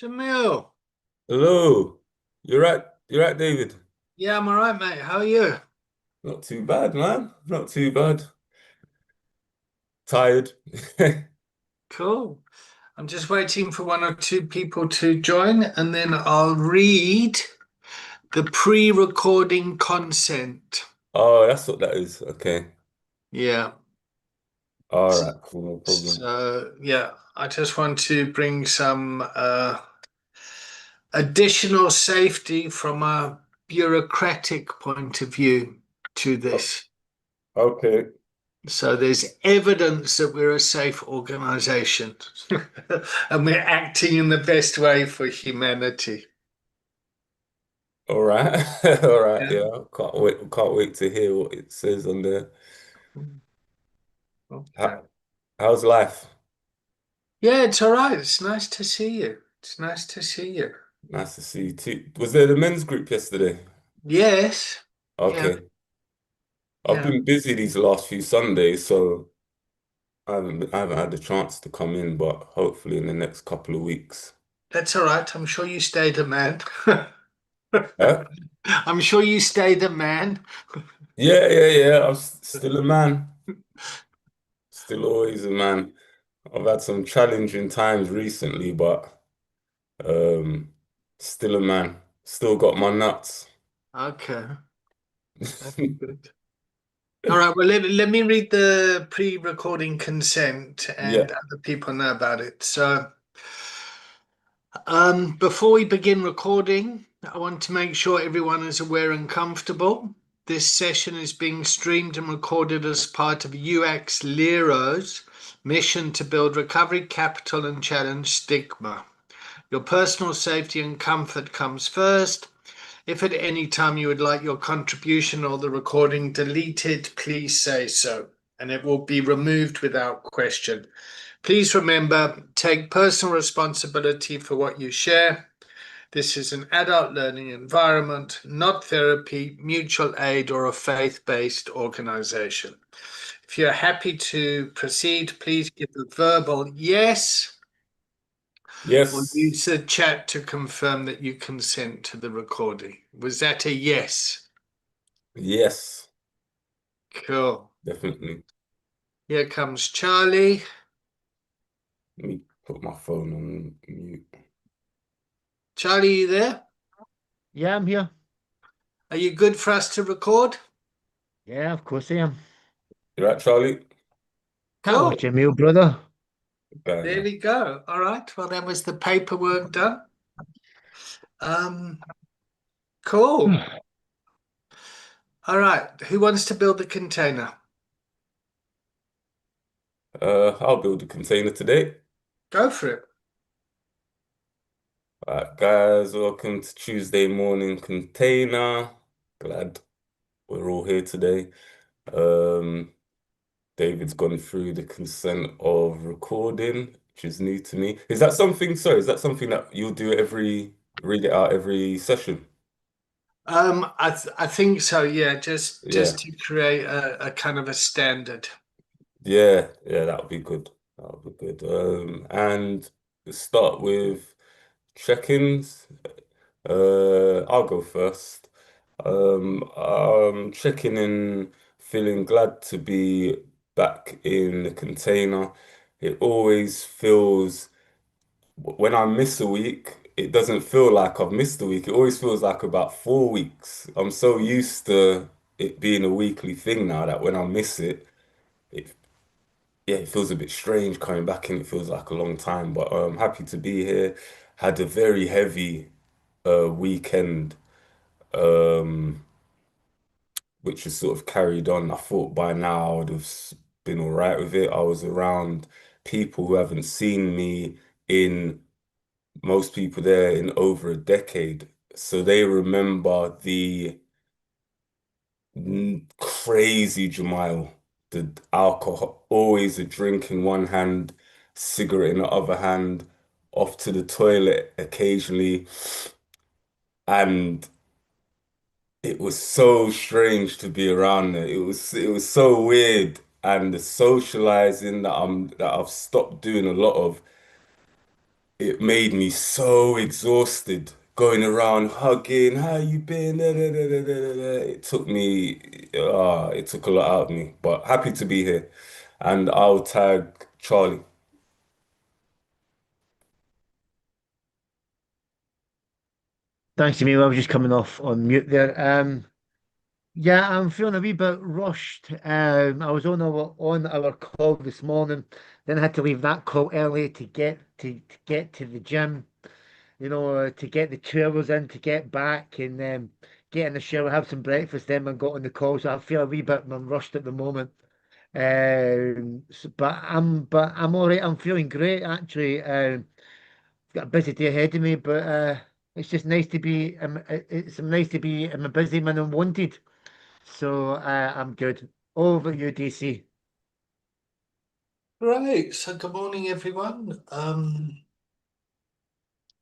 Jamil. Hello. You're right. You're right, David. Yeah, I'm all right, mate. How are you? Not too bad, man. Not too bad. Tired. Cool. I'm just waiting for one or two people to join, and then I'll read the pre-recording consent. Oh, that's what that is. Okay. Yeah. All right. Cool. No problem. So, yeah, I just want to bring some additional safety from a bureaucratic point of view to O- this. Okay. So there's evidence that we're a safe organization and we're acting in the best way for humanity. All right. All right. Yeah. Yeah. Can't wait to hear what it says on there. Okay. How, how's life? Yeah, it's all right. It's nice to see you. It's nice to see you. Nice to see you too. Was there the men's group yesterday? Yes. Yeah. Okay. I've Yeah. been busy these last few Sundays, so I haven't had the chance to come in, but hopefully in the next couple of weeks. That's all right. I'm sure you stayed a man. Huh? I'm sure you stayed a man. Yeah, yeah, yeah. Still a man. Still always a man. I've had some challenging times recently, but um, still a man. Still got my nuts. Okay. That's good. All right. Well, let me read the pre-recording consent Yeah, and other people know about it. So, before we begin recording, I want to make sure everyone is aware and comfortable. This session is being streamed and recorded as part of UX Lero's mission to build recovery capital and challenge stigma. Your personal safety and comfort comes first. If at any time you would like your contribution or the recording deleted, please say so, and it will be removed without question. Please remember, take personal responsibility for what you share. This is an adult learning environment, not therapy, mutual aid, or a faith based organization. If you're happy to proceed, please give a verbal yes or yes, use the chat to confirm that you consent to the recording. Was that a yes? yes, Cool. definitely. Here comes Charlie. Let me put my phone on mute. Charlie, you there? Yeah, I'm here. Are you good for us to record? Yeah, of course I am. You right, Charlie? Can't watch Cool. your meal, brother. Guy, There man. we go. All right. Well, that was the paperwork done. Um, cool. All right. Who wants to build the container? I'll build a container today. Go for it. All right, guys, welcome to Tuesday morning container. Glad we're all here today. Um, David's gone through the consent of recording, which is new to me. Sorry, is that something that you'll do read it out every session? I think so. Yeah. Just Yeah, to create a kind of a standard. yeah, yeah, that would be good. That would be good. And let's start with check-ins. I'll go first. Checking in, feeling glad to be back in the container. It always feels when I miss a week, it doesn't feel like I've missed a week. It always feels like about 4 weeks. I'm so used to it being a weekly thing now that when I miss it, it yeah, it feels a bit strange coming back and it feels like a long time. But I'm happy to be here. Had a very heavy weekend, um, which was sort of carried on. I thought by now I would have been all right with it. I was around people who haven't seen me in most people there in over a decade. So they remember the crazy Jamal, the alcohol, always a drink in one hand, cigarette in the other hand, off to the toilet occasionally. And it was so strange to be around there. It was so weird. And the socializing that I've stopped doing a lot of it made me so exhausted going around hugging, how you been? Da, da, da, da, da, da, da. It took a lot out of me, but happy to be here. And I'll tag Charlie. Thanks, Emil. I was just coming off on mute there. Yeah, I'm feeling a wee bit rushed. I was on our call this morning, then I had to leave that call early to get to the gym. To get the 2 hours in, to get back and get in the shower, have some breakfast, then and got on the call. So I feel a wee bit rushed at the moment. But I'm all right. I'm feeling great actually. Got a busy day ahead of me, but it's just nice to be. It's nice to be. I'm a busy man and wanted. So I'm good. Over you, DC. Right, so good morning, everyone.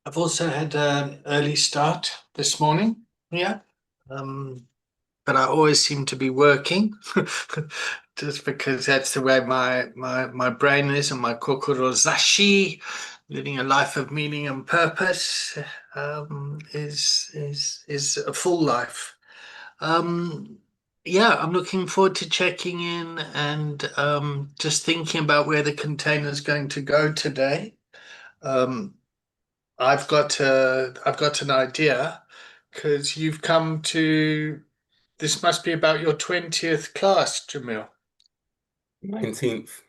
I've also had an early start this morning. Yeah. Um, but I always seem to be working just because that's the way my brain is, and my kokoro zashi, living a life of meaning and purpose, is a full life. Um, yeah, I'm looking forward to checking in and just thinking about where the container is going to go today. Um, I've got an idea because you've come to this must be about your 20th class, Jamil. 19th.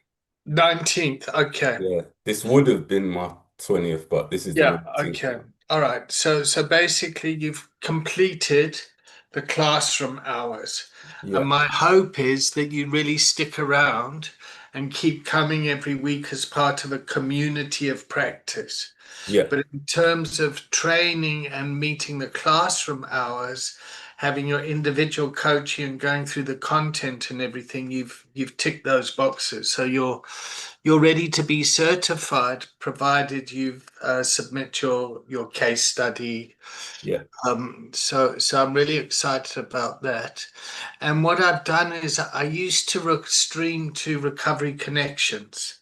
19th. Okay. Yeah. This would have been my 20th, but this is the Yeah, 19th. okay. All right. So basically you've completed the classroom hours. And Yeah. my hope is that you really stick around and keep coming every week as part of a community of practice. Yeah. But in terms of training and meeting the classroom hours, having your individual coaching and going through the content and everything, you've ticked those boxes. So you're ready to be certified, provided you submit your case study. Yeah. So I'm really excited about that. And what I've done is I used to stream to Recovery Connections.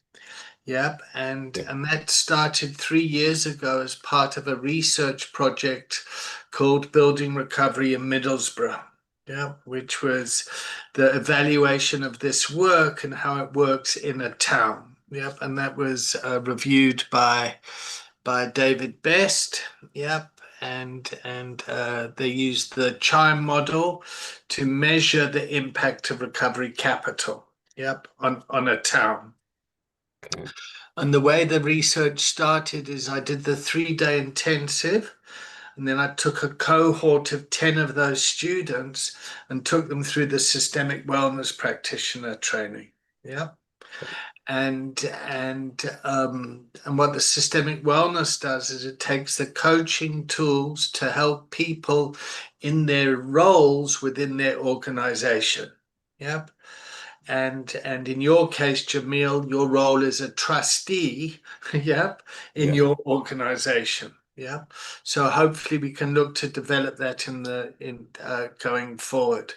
Yep, and Yeah. and that started 3 years ago as part of a research project called Building Recovery in Middlesbrough. Yeah, which was the evaluation of this work and how it works in a town. Yep, and that was reviewed by David Best. Yep, and they used the CHIME model to measure the impact of recovery capital. Yep, on a town. Okay. And the way the research started is I did the 3 day intensive, and then I took a cohort of 10 of those students and took them through the systemic wellness practitioner training. Yeah. And what the systemic wellness does is it takes the coaching tools to help people in their roles within their organization. Yep. And in your case, Jamil, your role is a trustee, yep, in Yeah. your organization. Yeah. So hopefully we can look to develop that in going forward.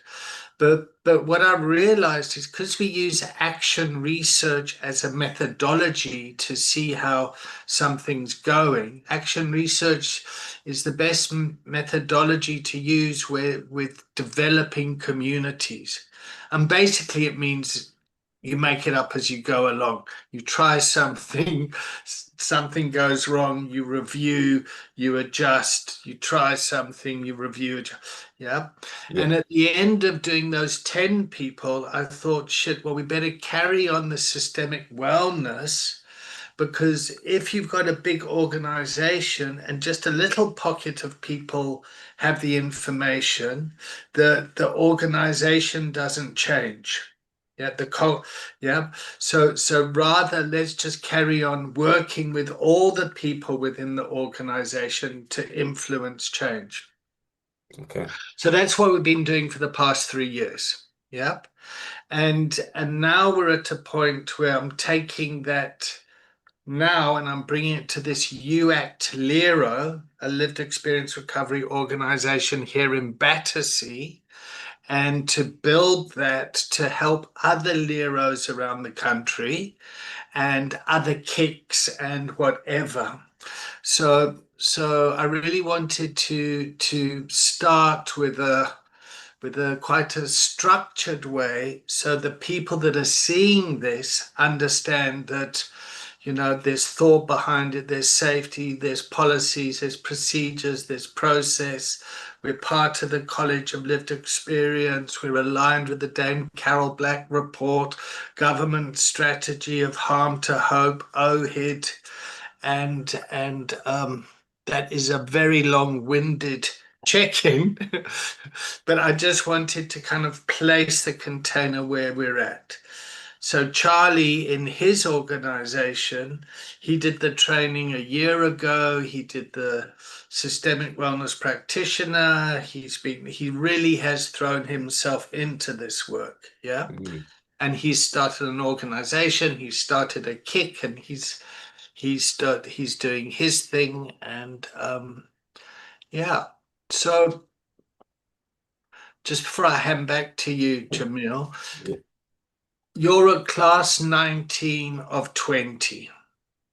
But what I've realized is because we use action research as a methodology to see how something's going, action research is the best methodology to use with developing communities. And basically, it means you make it up as you go along. You try something, something goes wrong, you review, you adjust, you try something, you review it. Yeah. Yeah. And at the end of doing those 10 people, I thought, shit, well, we better carry on the systemic wellness because if you've got a big organization and just a little pocket of people have the information, the organization doesn't change. Yeah, yeah. So rather let's just carry on working with all the people within the organization to influence change. Okay. So that's what we've been doing for the past 3 years. Yep. And now we're at a point where I'm taking that now and I'm bringing it to this UACT Lero, a lived experience recovery organization here in Battersea, and to build that to help other Leros around the country and other kicks and whatever. So I really wanted to start with a quite a structured way, so the people that are seeing this understand that, you know, there's thought behind it, there's safety, there's policies, there's procedures, there's process. We're part of the College of Lived Experience. We're aligned with the Dame Carol Black report, government strategy of harm to hope, OHID, and that is a very long-winded check-in, but I just wanted to kind of place the container where we're at. So Charlie, in his organization, he did the training a year ago. He did the systemic wellness practitioner. He really has thrown himself into this work. Yeah. Mm. And he started an organization. He started a kick, and he's doing his thing. And yeah. So just before I hand back to you, Jamil, Yeah. you're at class 19 of 20.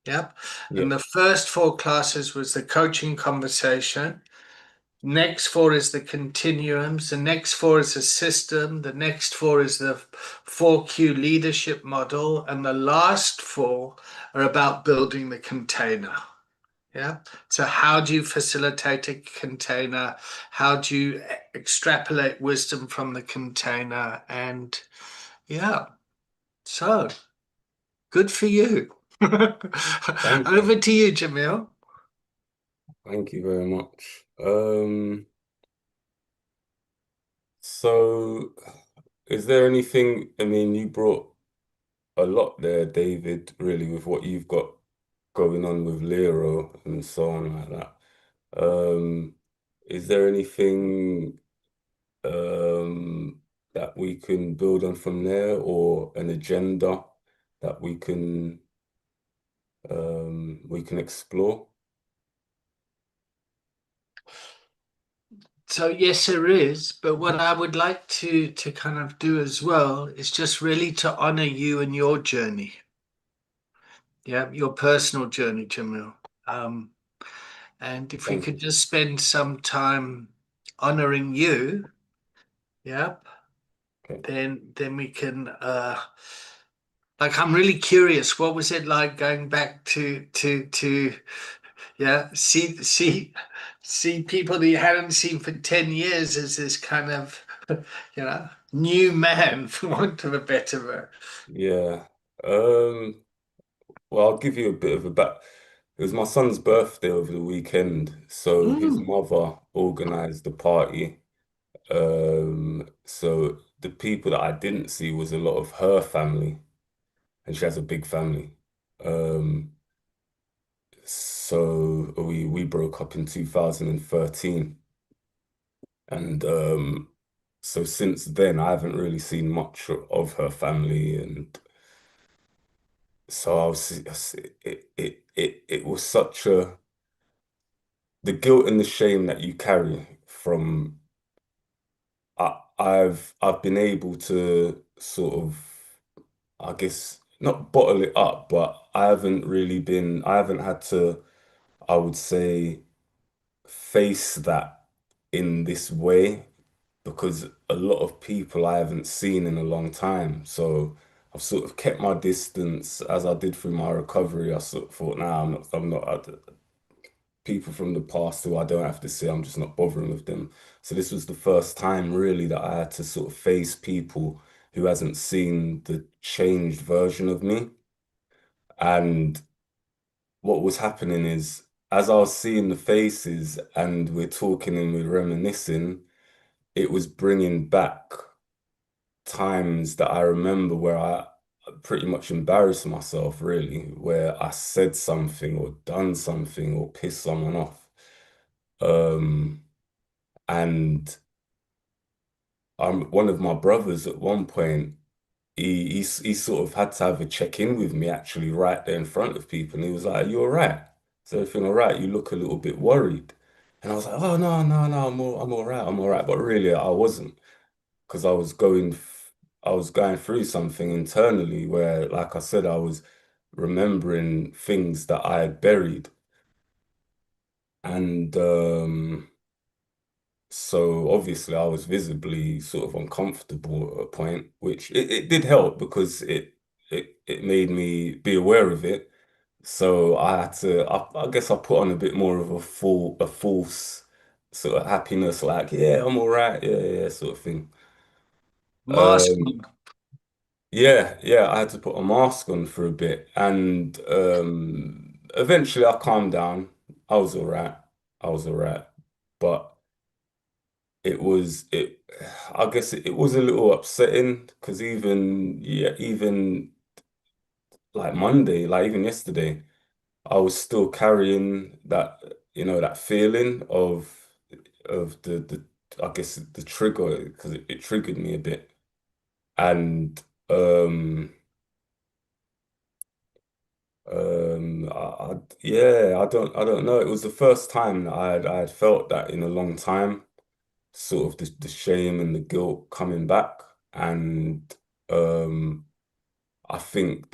Yep. Yeah. And the first four classes was the coaching conversation. Next four is the continuums. The next four is the system. The next four is the 4Q leadership model. And the last four are about building the container. Yeah. So how do you facilitate a container? How do you extrapolate wisdom from the container? And yeah, so good for you. Thank you. Over to you, Jamil. Thank you very much. So is there anything, I mean, you brought a lot there, David, really, with what you've got going on with Lero and so on like that. Um, is there anything that we can build on from there, or an agenda that we can explore? So yes, there is, but what I would like to kind of do as well is just really to honor you and your journey. Yeah, your personal journey, Jamil. Um, and if we Thank could you. just spend some time honoring you, yeah, Okay. then we can like I'm really curious, what was it like going back to yeah, see people that you hadn't seen for 10 years as this kind of new man, for want of a better word. Yeah. Well, I'll give you a bit of a back. It was my son's birthday over the weekend, so his Mm. mother organized the party. So the people that I didn't see was a lot of her family, and she has a big family. Um, so we broke up in 2013, and so since then I haven't really seen much of her family, and so it was such a the guilt and the shame that you carry from I've been able to sort of, I guess, not bottle it up, but I haven't had to, I would say, face that in this way, because a lot of people I haven't seen in a long time. So I've sort of kept my distance as I did through my recovery. I sort of thought, nah, I'm not, people from the past who I don't have to see, I'm just not bothering with them. So this was the first time really that I had to sort of face people who hasn't seen the changed version of me. And what was happening is, as I was seeing the faces and we're talking and we're reminiscing, it was bringing back times that I remember where I pretty much embarrassed myself, really, where I said something or done something or pissed someone off. Um, and one of my brothers at one point, he sort of had to have a check-in with me actually right there in front of people. And he was like, "Are you all right? Is everything all right? You look a little bit worried." And I was like, "Oh, no, no, no, I'm all right. I'm all right." But really, I wasn't, because I was going through something internally where, like I said, I was remembering things that I had buried. And so obviously I was visibly sort of uncomfortable at a point, which it did help because it made me be aware of it. So I had to, I guess I put on a bit more of a false sort of happiness, like, yeah, I'm all right, yeah, yeah, sort of thing. Mask. Um, yeah, I had to put a mask on for a bit, and eventually I calmed down. I was all right. I was all right, but it. I guess it was a little upsetting because even like Monday, like even yesterday. I was still carrying that, that feeling of the I guess the trigger because it triggered me a bit. And yeah, I don't know. It was the first time that I had felt that in a long time, sort of the shame and the guilt coming back. And um I think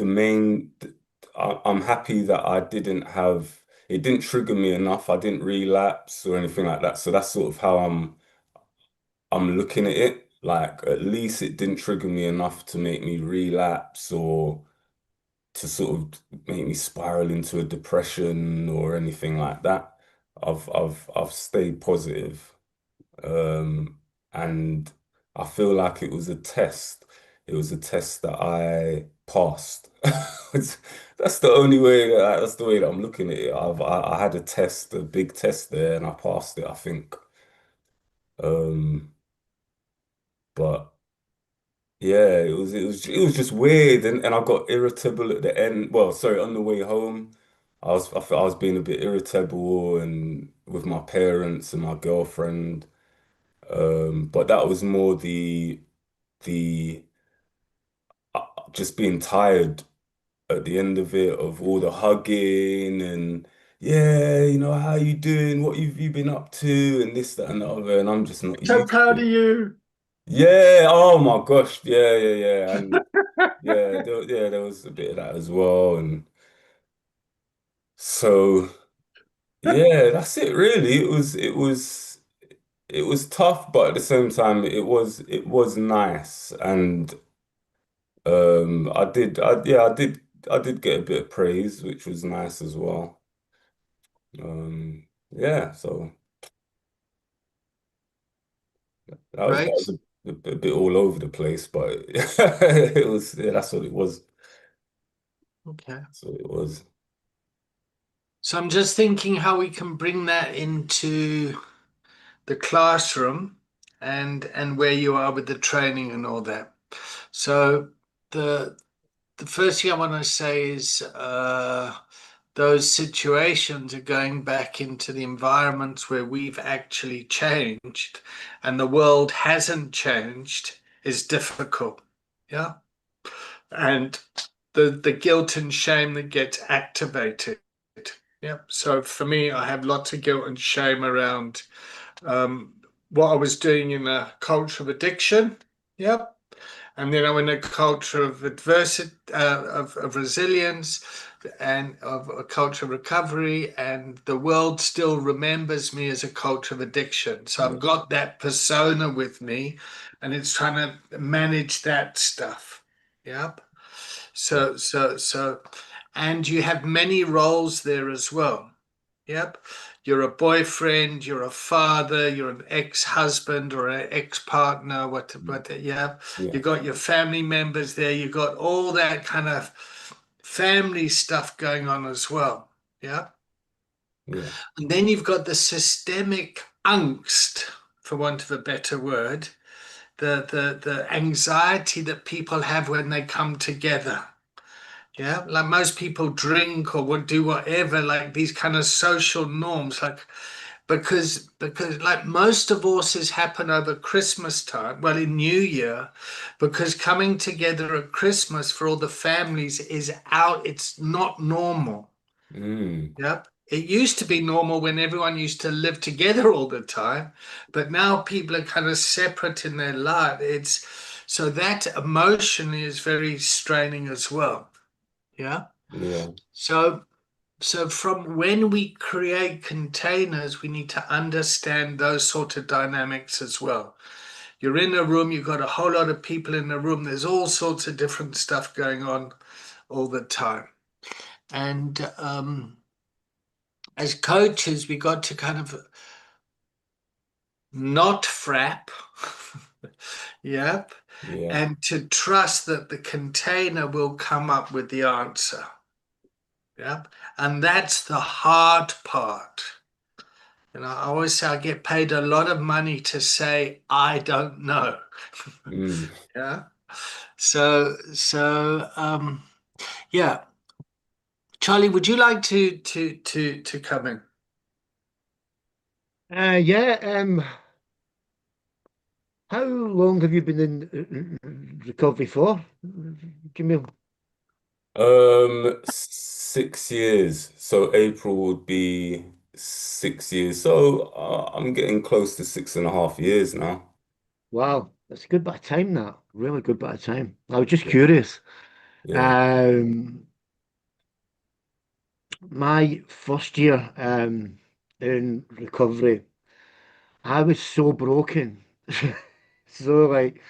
I'm happy that I didn't have, it didn't trigger me enough. I didn't relapse or anything like that. So that's sort of how I'm looking at it. Like at least it didn't trigger me enough to make me relapse or to sort of make me spiral into a depression or anything like that. I've stayed positive. And I feel like it was a test. It was a test that I passed. That's the only way that's the way that I'm looking at it. I had a test, a big test there, and I passed it, I think. Um, but yeah, it was just weird, and I got irritable at the end. Well, sorry, on the way home, I felt I was being a bit irritable and with my parents and my girlfriend. But that was more the just being tired at the end of it, of all the hugging and yeah, how you doing? What you been up to? And this, that, and the other. And I'm just not So used to proud of it. you. Yeah, oh my gosh. Yeah, yeah, yeah. And there was a bit of that as well. And so yeah, that's it really. It was tough, but at the same time it was nice. And I did get a bit of praise, which was nice as well. Yeah, so that was Great. a bit all over the place, but it was, yeah, that's what it was. Okay. So it was. So I'm just thinking how we can bring that into the classroom and where you are with the training and all that. So the the first thing I want to say is those situations are going back into the environments where we've actually changed and the world hasn't changed is difficult. Yeah. And the guilt and shame that gets activated. Yeah. So for me, I have lots of guilt and shame around um, what I was doing in a culture of addiction. Yep. And then I'm in a culture of adversity, of resilience, and of a culture of recovery. And the world still remembers me as a culture of addiction. So Yeah, I've got that persona with me, and it's trying to manage that stuff. Yep. yeah, So, and you have many roles there as well. Yep. You're a boyfriend, you're a father, you're an ex-husband or an ex-partner, yeah. yeah, You got your family members there, you got all that kind of family stuff going on as well. Yeah. yeah, And then you've got the systemic angst, for want of a better word, the anxiety that people have when they come together. Yeah, like most people drink or would do whatever, like these kind of social norms, like because like most divorces happen over Christmas time, well in New Year, because coming together at Christmas for all the families is out, it's not normal. mm, Yep. It used to be normal when everyone used to live together all the time, but now people are kind of separate in their life. It's so that emotionally is very straining as well. Yeah. yeah, So So from when we create containers, we need to understand those sort of dynamics as well. You're in a room, you've got a whole lot of people in the room, there's all sorts of different stuff going on all the time. And as coaches, we got to kind of not frap, yep, Yeah. and to trust that the container will come up with the answer. Yep. And that's the hard part. And I always say I get paid a lot of money to say I don't know. Mm. Yeah. So yeah. Charlie, would you like to come in? Yeah. How long have you been in recovery for, Jamil? 6 years. So April would be 6 years. So I'm getting close to 6.5 years now. Wow, that's a good bit of time. That really good bit of time. I was just Yeah. curious. Yeah. Um, my first year in recovery, I was so broken. So like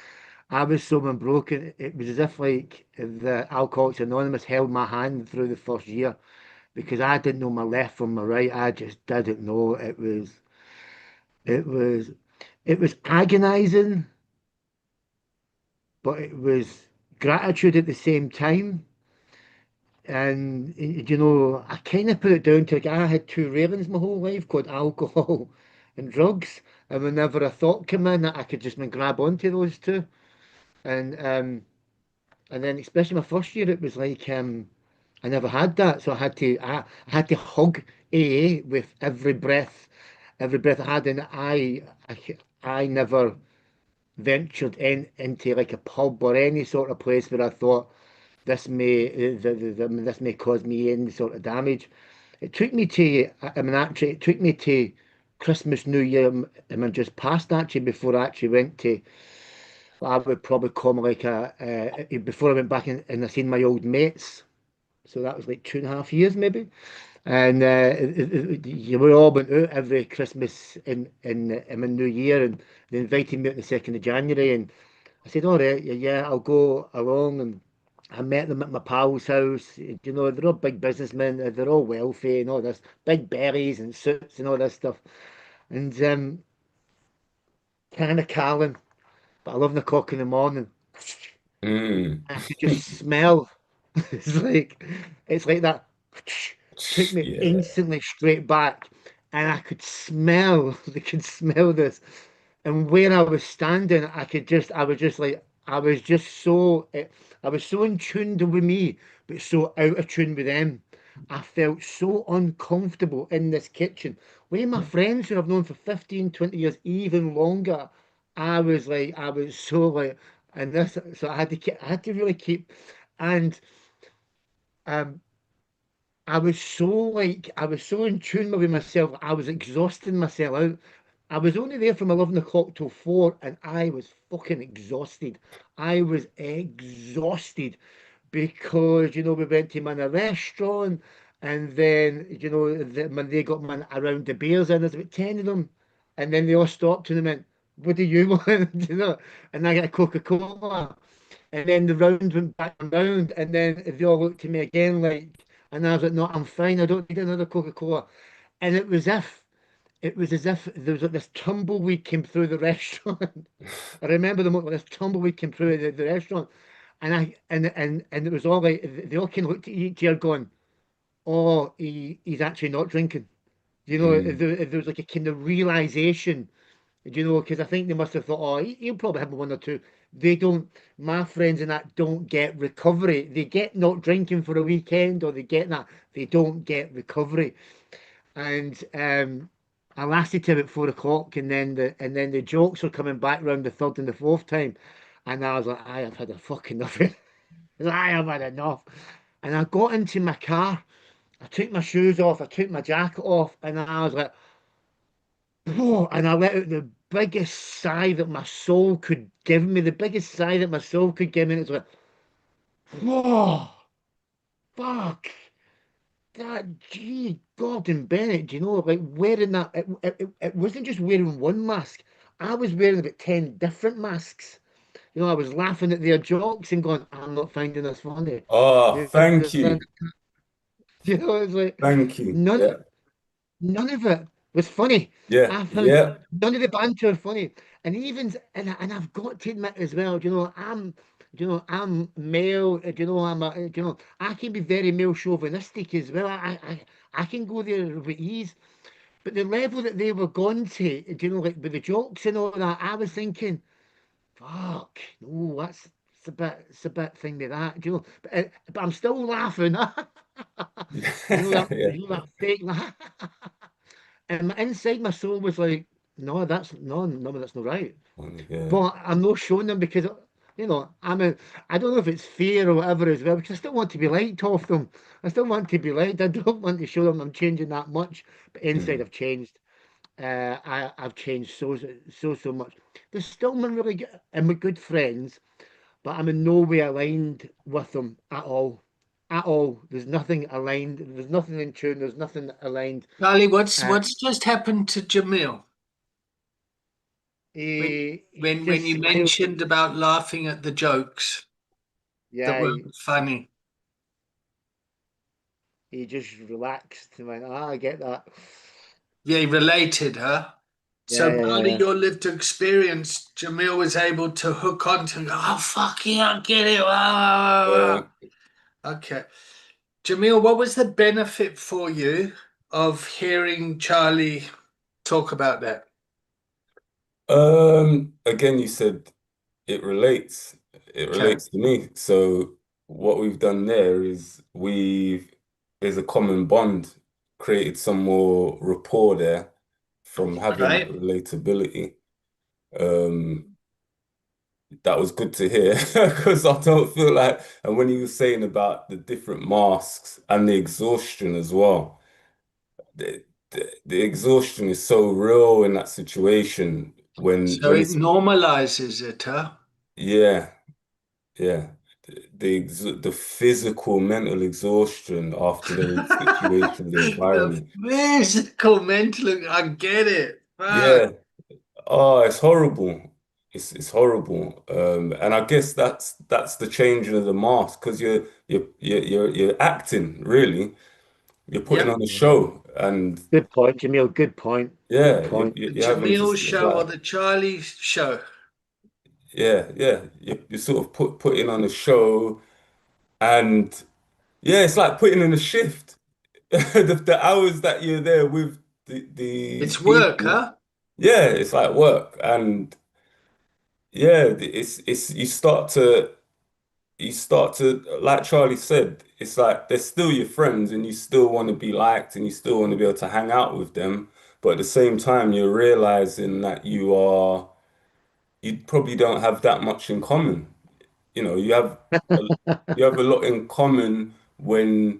I was so broken. It was as if like the Alcoholics Anonymous held my hand through the first year because I didn't know my left from my right. I just didn't know. It was it was agonizing, but it was gratitude at the same time. And I kind of put it down to like I had two railings my whole life called alcohol and drugs. And whenever a thought came in, I could just grab onto those two. And and then especially my first year, it was like I never had that, so I had to hug AA with every breath I had, and I never ventured into like a pub or any sort of place where I thought this may cause me any sort of damage. It took me to, I mean, actually, it took me to Christmas, New Year, I mean, just past actually before I actually went to, I would probably call me like before I went back and I seen my old mates. So that was like 2.5 years maybe. And you were all went out every Christmas in New Year, and they invited me out on the 2nd of January, and I said, all right, yeah, I'll go along. And I met them at my pal's house. They're all big businessmen. They're all wealthy and all this, big berries and suits and all this stuff. And kind of Carlin, but 11 o'clock in the morning, Mm. I could just smell. It's like that took me Yeah. instantly straight back, and I could smell. They could smell this. And where I was standing, I was just I was so in tune with me, but so out of tune with them. I felt so uncomfortable in this kitchen. With my friends who I've known for 15, 20 years, even longer, I was so like, and this, so I had to really keep, and um, I was so in tune with myself. I was exhausting myself out. I was only there from 11 o'clock till 4, and I was fucking exhausted. I was exhausted because, we went to man a restaurant, and then, when they got man around the beers, and there's about 10 of them, and then they all stopped and they went, what do you want? And I got a Coca-Cola. And then the round went back and round, and then they all looked at me again like, and I was like, no, I'm fine. I don't need another Coca-Cola. And it was as if there was like this tumbleweed came through the restaurant. I remember the moment this tumbleweed came through the restaurant, and and it was all like they all kind of looked at each other going, "Oh, he's actually not drinking." Mm. There was like a kind of realization. Because I think they must have thought, oh, he'll probably have one or two. They don't, my friends and that don't get recovery. They get not drinking for a weekend or they get that. They don't get recovery. And I lasted till about 4 o'clock, and then the jokes were coming back round the third and the fourth time. And I was like, I have had a fucking enough. I have had enough. And I got into my car. I took my shoes off. I took my jacket off. And I was like, oh, and I let out the biggest sigh that my soul could give me, the biggest sigh that my soul could give me. And it's like, whoa, fuck, that, gee, Gordon Bennett, you know, like wearing that, it wasn't just wearing one mask. I was wearing about 10 different masks. You know, I was laughing at their jokes and going, I'm not finding this funny. Oh, You thank understand? you. You know, it's like Thank you. none Yeah. none of it was funny. Yeah. I found Yeah. none of the banter funny. And even and I've got to admit as well, I'm male, I can be very male chauvinistic as well. I can go there with ease. But the level that they were going to, like with the jokes and all that, I was thinking, fuck, no, it's a bit thing with that, but I'm still laughing. Yeah. That fake laugh. And inside my soul was like, no, that's not right. Yeah. But I'm not showing them because, I don't know if it's fear or whatever as well, because I still want to be liked off them. I still want to be liked. I don't want to show them I'm changing that much. But inside Mm. I've changed. I've changed so much. There's still my really good, and my good friends, but I'm in no way aligned with them at all. At all. There's nothing aligned. There's nothing in tune. There's nothing aligned. Charlie, what's Uh, what's just happened to Jamil when he when just you smiled. mentioned about laughing at the jokes that Yeah, weren't funny? he just relaxed and went, I get that. Yeah, related, huh? Yeah, So yeah, yeah, part of yeah. your lived experience, Jamil was able to hook onto and go, oh fuck yeah, I get it. Wow, wow, wow, Yeah. wow. Okay. Jamil, what was the benefit for you of hearing Charlie talk about that? Again, you said it relates. It Okay. relates to me. So what we've done there is there's a common bond, created some more rapport there from having that Right? relatability. Um, that was good to hear because I don't feel like, and when you were saying about the different masks and the exhaustion as well, the exhaustion is so real in that situation So when it it's normalizes it, huh? yeah. Yeah, the physical, mental exhaustion after those situations, the The environment. physical, mental, I get it. Fuck. Yeah. Oh, it's horrible. It's horrible. And I guess that's the changing of the mask because you're acting really. You're putting Yep. on a show, and Good point, Jamil. Good point. Good yeah, point. The you're having to Jamil show or like the Charlie show. yeah. You're sort of putting on a show, and yeah, it's like putting in a shift. The hours that you're there with these It's work, people, huh? yeah, it's like work, and yeah, it's you start to like Charlie said, it's like they're still your friends, and you still want to be liked, and you still want to be able to hang out with them, but at the same time, you're realizing that you probably don't have that much in common. You know, you have a lot in common when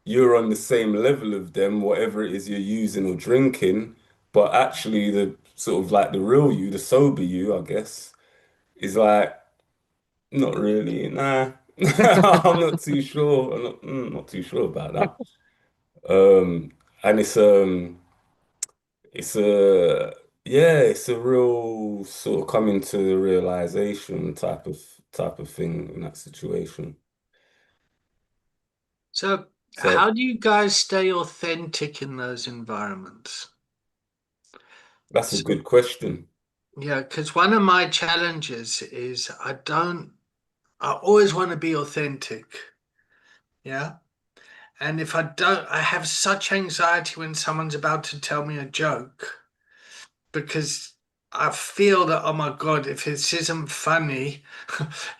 you're on the same level of them, whatever it is you're using or drinking, but actually the sort of like the real you, the sober you, I guess, is like not really, nah. I'm not too sure. I'm not too sure about that. And it's a it's a real sort of coming to the realization type of thing in that situation. So, So how do you guys stay authentic in those environments? that's a So, good question. yeah, because one of my challenges is I always want to be authentic. Yeah. And if I don't, I have such anxiety when someone's about to tell me a joke because I feel that, oh my God, if this isn't funny,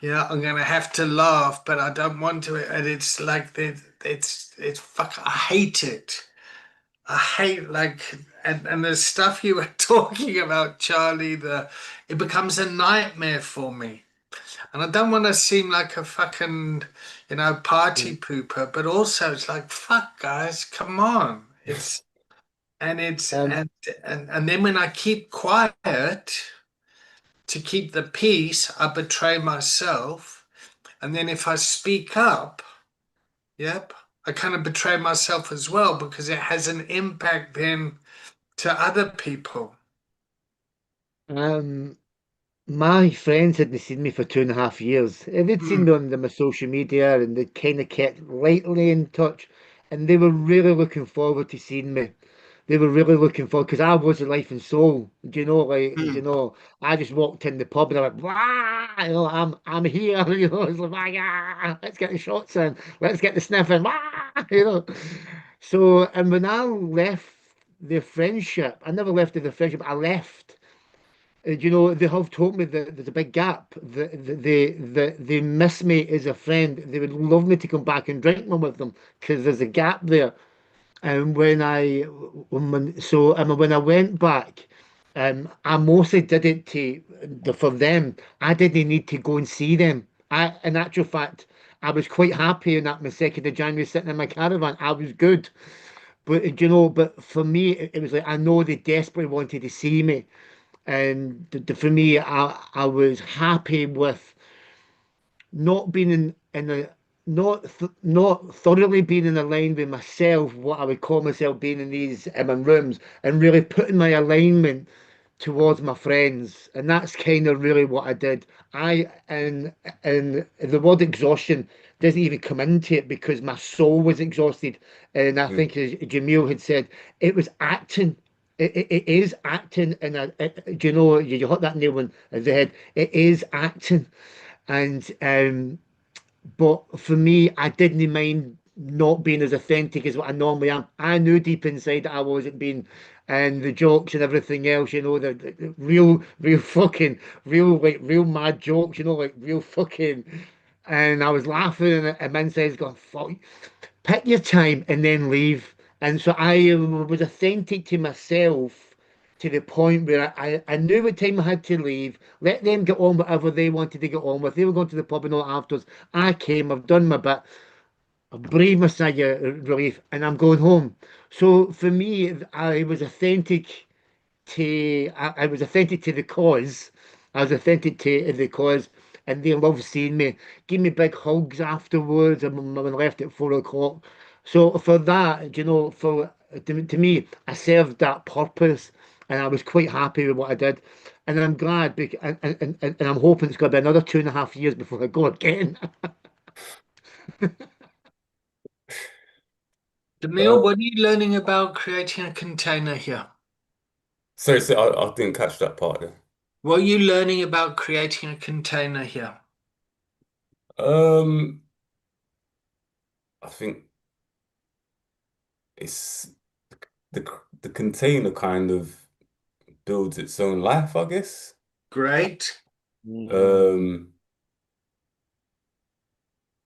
yeah, I'm gonna have to laugh, but I don't want to. And it's like it's fuck. I hate it. I hate and the stuff you were talking about, Charlie. It becomes a nightmare for me, and I don't want to seem like a fucking party pooper, but also it's like fuck, guys, come on. It's Um, and then when I keep quiet to keep the peace, I betray myself. And then if I speak up, yep. I kind of betray myself as well because it has an impact then to other people. Um, my friends hadn't seen me for 2.5 years. They'd seen Mm, me on my social media and they kind of kept lightly in touch. And they were really looking forward to seeing me. They were really looking forward because I was the life and soul. mm. I just walked in the pub and I went, "Wah!" I'm here. It's like, let's get the shots in, let's get the sniffing, wah! So, and when I left the friendship, I never left the friendship. I left. They have told me that there's a big gap. They miss me as a friend. They would love me to come back and drink one with them because there's a gap there. And when I went back, I mostly did it for them. I didn't need to go and see them. In actual fact, I was quite happy on that my 2nd of January sitting in my caravan. I was good. But for me, it was like I know they desperately wanted to see me. And for me, I was happy with not being in a not thoroughly being in a line with myself, what I would call myself being in these rooms, and really putting my alignment towards my friends, and that's kind of really what I did. And the word exhaustion doesn't even come into it because my soul was exhausted, and I Mm. think as Jamil had said, it was acting. It is acting, and you hit that nail on the head. It is acting, and but for me, I didn't mind not being as authentic as what I normally am. I knew deep inside that I wasn't being, and the jokes and everything else, the real fucking, real mad jokes, like real fucking. And I was laughing, and inside going, fuck, pick your time and then leave. And so I was authentic to myself to the point where I knew what time I had to leave, let them get on whatever they wanted to get on with. They were going to the pub and all that afterwards. I came, I've done my bit, I've breathed my sigh of relief, and I'm going home. So for me, I was authentic to the cause. I was authentic to the cause, and they loved seeing me. Give me big hugs afterwards, and when I left at 4 o'clock. So for that, to me, I served that purpose, and I was quite happy with what I did. And I'm glad, and I'm hoping it's going to be another 2.5 years before I go again. Demille, what are you learning about creating a container here? Sorry, so I didn't catch that part there. What are you learning about creating a container here? Um, I think it's the the container kind of builds its own life, I guess. Great. Mm. Um,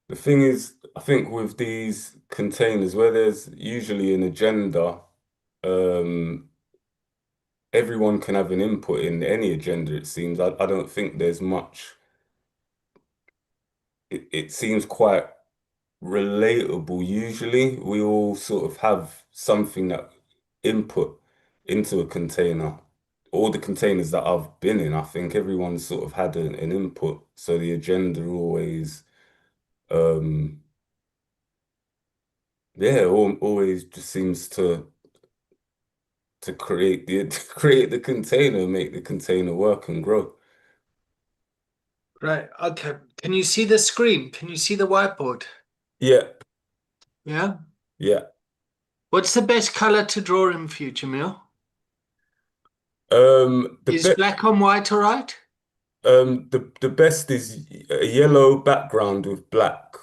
the thing is, I think with these containers, where there's usually an agenda, um, everyone can have an input in any agenda, it seems. I don't think there's much. It seems quite relatable. Usually, we all sort of have something that input into a container. All the containers that I've been in, I think everyone's sort of had an input. So the agenda always, um, yeah, always just seems to create the to create the container, make the container work and grow. Right. Okay. Can you see the screen? Can you see the whiteboard? Yeah, Yeah. yeah. What's the best color to draw in for you, Jamil? The Is best. black on white all right? The best is a yellow background with black,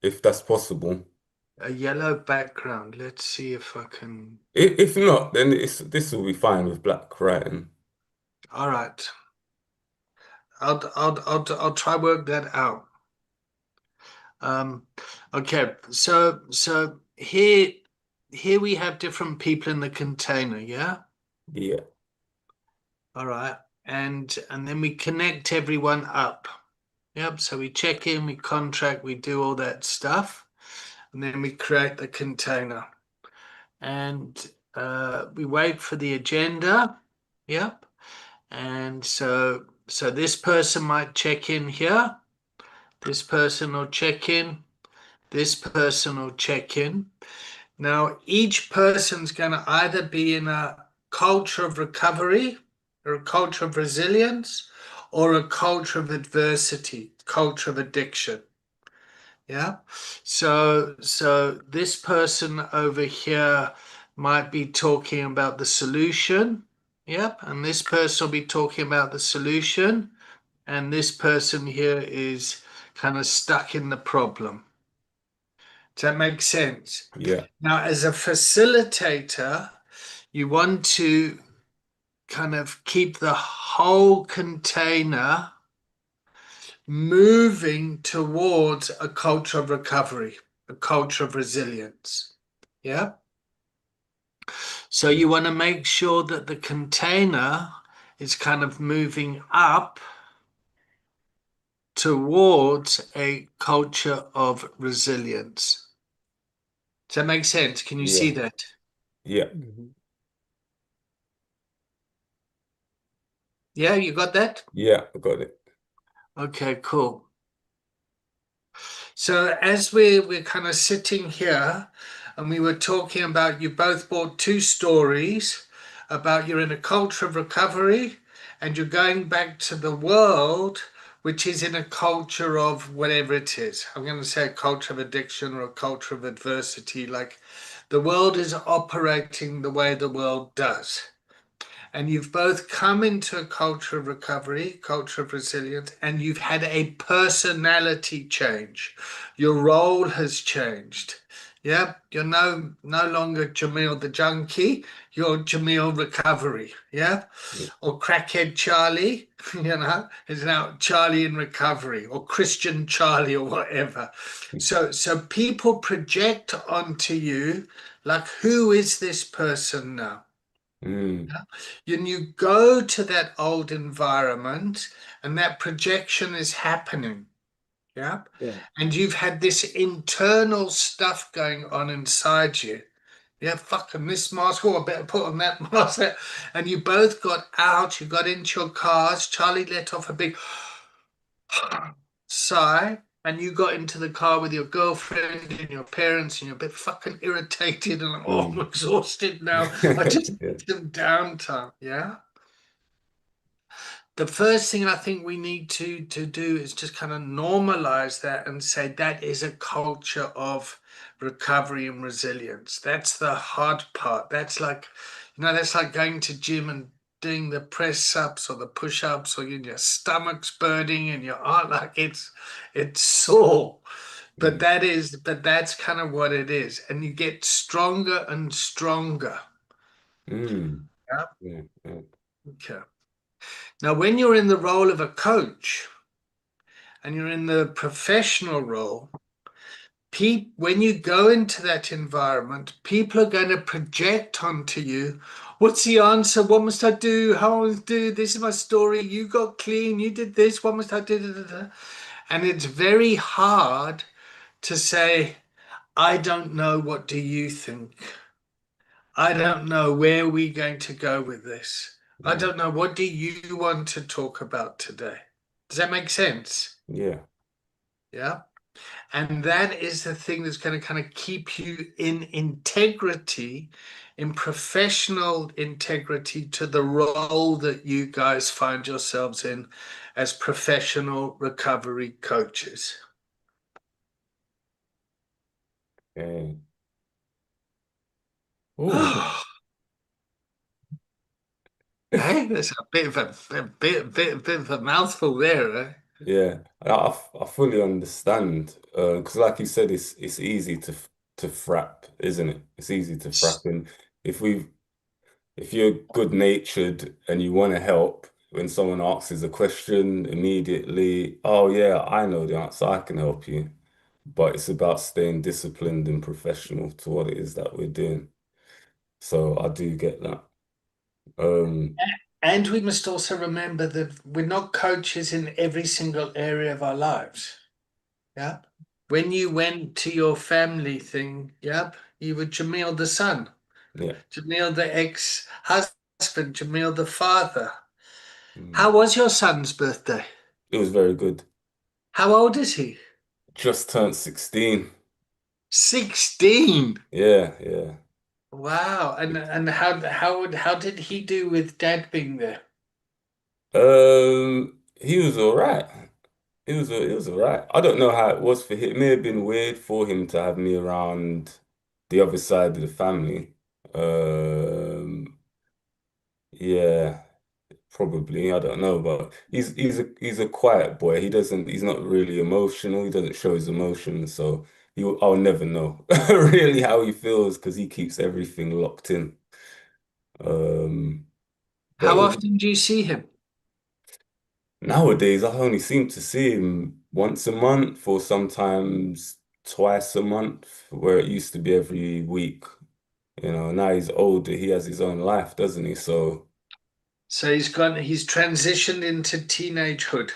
if that's possible. A yellow background. Let's see if I can. If not, then this will be fine with black writing. All right. I'll try work that out. Um, okay. So here we have different people in the container. Yeah. Yeah, All right. And then we connect everyone up. Yep. So we check in, we contract, we do all that stuff, and then we create the container. And we wait for the agenda. Yep. And so this person might check in here. This person will check in. This person will check in. Now, each person's going to either be in a culture of recovery or a culture of resilience or a culture of adversity, culture of addiction. Yeah. So this person over here might be talking about the solution. Yep. And this person will be talking about the solution. And this person here is kind of stuck in the problem. Does that make sense? Yeah. Now, as a facilitator, you want to kind of keep the whole container moving towards a culture of recovery, a culture of resilience. Yeah. So you want to make sure that the container is kind of moving up towards a culture of resilience. Does that make sense? Can you see Yeah. that? Yeah. Mhm. Yeah, you got that? Yeah. I got it. Okay, cool. So as we're kind of sitting here and we were talking about, you both brought two stories about you're in a culture of recovery and you're going back to the world, which is in a culture of whatever it is. I'm going to say a culture of addiction or a culture of adversity. Like the world is operating the way the world does. And you've both come into a culture of recovery, culture of resilience, and you've had a personality change. Your role has changed. Yeah, you're no longer Jamil the junkie, you're Jamil recovery. Yeah, Yeah. or crackhead Charlie, is now Charlie in recovery, or Christian Charlie, or whatever. So people project onto you like, who is this person now? Mm. And you go to that old environment and that projection is happening. Yeah. Yeah. And you've had this internal stuff going on inside you. Yeah, fucking this mask. Oh, I better put on that mask. And you both got out, you got into your cars. Charlie let off a big sigh. And you got into the car with your girlfriend and your parents, and you're a bit fucking irritated. And oh, I'm Mm. exhausted now. I just Yeah. need some downtime. Yeah. The first thing I think we need to do is just kind of normalize that and say that is a culture of recovery and resilience. That's the hard part. That's like, that's like going to gym and doing the press ups or the push ups, or your stomach's burning and your arm like it's sore. But Mm. that's kind of what it is. And you get stronger and stronger. Mm. Yeah. Yeah. Yeah. Okay. Now, when you're in the role of a coach and you're in the professional role, when you go into that environment, people are going to project onto you, what's the answer? What must I do? How must I do? This is my story. You got clean. You did this. What must I do? Da, da, da. And it's very hard to say, I don't know. What do you think? I don't know where we're going to go with this. I Mm. don't know. What do you want to talk about today? Does that make sense? Yeah. Yeah. And that is the thing that's going to kind of keep you in integrity, in professional integrity to the role that you guys find yourselves in as professional recovery coaches. Okay. Oh, Hey, that's a bit of a bit of a mouthful there, eh? yeah. I fully understand. Because like you said, it's easy to frap, isn't it? It's easy to frap. And if we if you're good natured and you want to help, when someone asks a question immediately, oh yeah, I know the answer, I can help you. But it's about staying disciplined and professional to what it is that we're doing. So I do get that. Um, And we must also remember that we're not coaches in every single area of our lives. Yeah. When you went to your family thing, yep, you were Jamil the son, yeah. Jamil the ex-husband, Jamil the father. Mm. How was your son's birthday? It was very good. How old is he? Just turned 16. 16. Yeah, yeah. Wow. And how did he do with dad being there? He was all right. He was all right. I don't know how it was for him. It may have been weird for him to have me around the other side of the family. Um, yeah, probably. I don't know, but he's a quiet boy. He's not really emotional. He doesn't show his emotions, so I'll never know really how he feels because he keeps everything locked in. Um, but How it was often do you see him? Nowadays, I only seem to see him once a month or sometimes twice a month, where it used to be every week. Now he's older, he has his own life, doesn't he? So, So he's transitioned into teenagehood.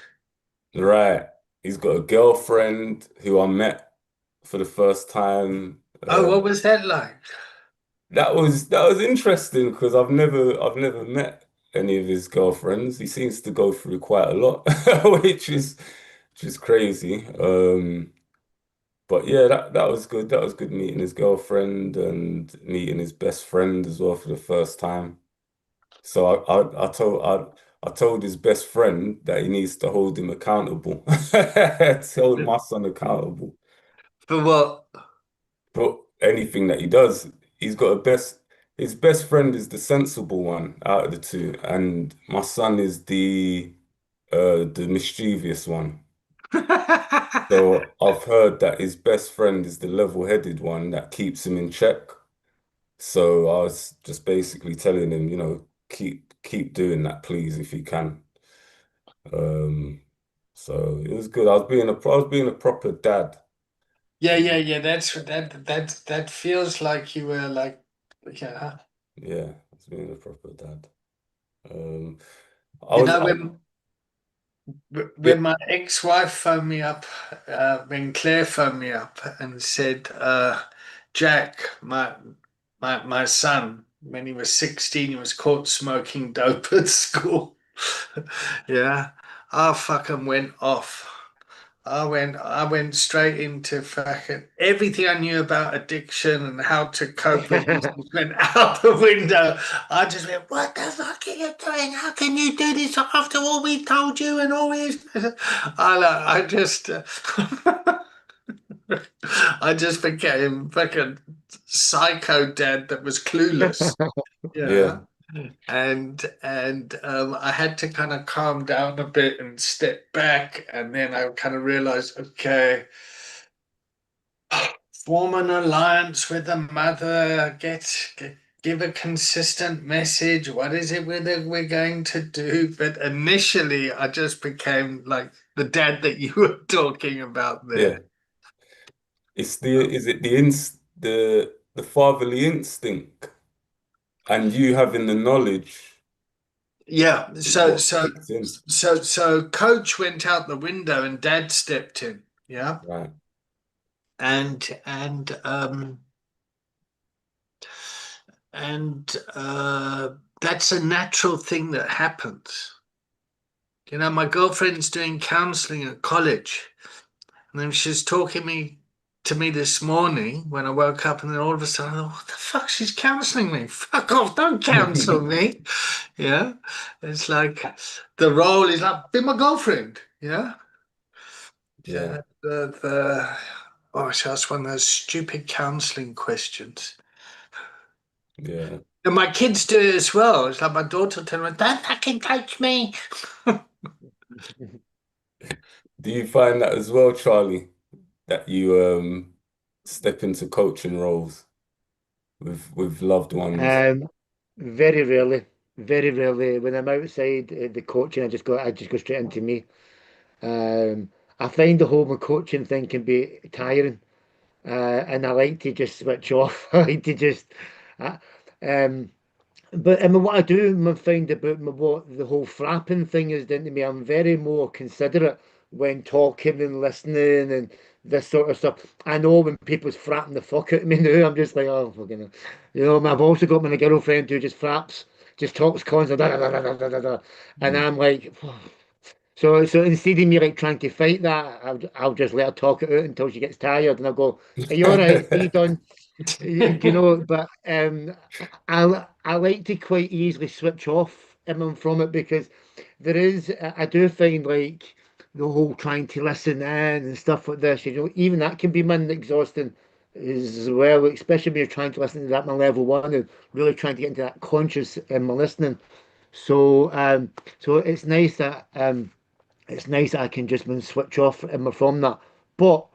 right, he's got a girlfriend who I met for the first time. Oh, what was that like? That was interesting because I've never met any of his girlfriends. He seems to go through quite a lot, which is crazy. But yeah, that was good. That was good meeting his girlfriend and meeting his best friend as well for the first time. So I told his best friend that he needs to hold him accountable. To hold my son accountable. For what? But anything that he does, he's got a best his best friend is the sensible one out of the two, and my son is the mischievous one. So I've heard that his best friend is the level-headed one that keeps him in check. So I was just basically telling him, keep doing that, please, if you can. Um, so it was good. I was being a proper dad. Yeah. That feels like you were like, yeah. Yeah, I was being a proper dad. Um, I You was, know, I, yeah, when my ex-wife phoned me up, when Claire phoned me up and said, Jack, my son, when he was 16, he was caught smoking dope at school. Yeah, I fucking went off. I went straight into fucking everything I knew about addiction and how to cope with it just went out the window. I just went, "What the fuck are you doing? How can you do this after all we told you and all this?" I just, I just became fucking psycho dad that was clueless. yeah, Yeah. And I had to kind of calm down a bit and step back, and then I kind of realized, okay, form an alliance with the mother, give a consistent message. What is it we're going to do? But initially, I just became like the dad that you were talking about yeah. there. Is it the fatherly instinct and you having the knowledge Yeah. is So what so kicks in, so coach went out the window and dad stepped in. Yeah. right? And that's a natural thing that happens. You know, my girlfriend's doing counseling at college, and then she's talking to me this morning when I woke up, and then all of a sudden, I thought, what the fuck? She's counseling me. Fuck off! Don't counsel me. Yeah, it's like the role is like be my girlfriend. Yeah, Yeah, oh, she asked one of those stupid counseling questions. yeah. And my kids do it as well. It's like my daughter tell me, "Don't fucking touch me." Do you find that as well, Charlie, that you step into coaching roles with loved ones? Um, very rarely, very rarely. When I'm outside the coaching, I just go straight into me. Um, I find the whole coaching thing can be tiring, and I like to just switch off. I like to just, uh, um, but I mean, what I do find about what the whole frapping thing is done to me, I'm very more considerate when talking and listening and this sort of stuff. I know when people's frapping the fuck out of me now, I'm just like, oh, fucking hell. I've also got my girlfriend who just fraps, just talks constantly, da, da, da, da, da, da, da, and I'm like, So instead of me like trying to fight that, I'll just let her talk it out until she gets tired, and I'll go, "Are you all right? Are you done?" Do you know? But I like to quite easily switch off from it because I do find like the whole trying to listen in and stuff like this. You know, even that can be mind exhausting as well, especially when you're trying to listen to that my level one and really trying to get into that conscious listening. So so it's nice that I can just switch off from that. But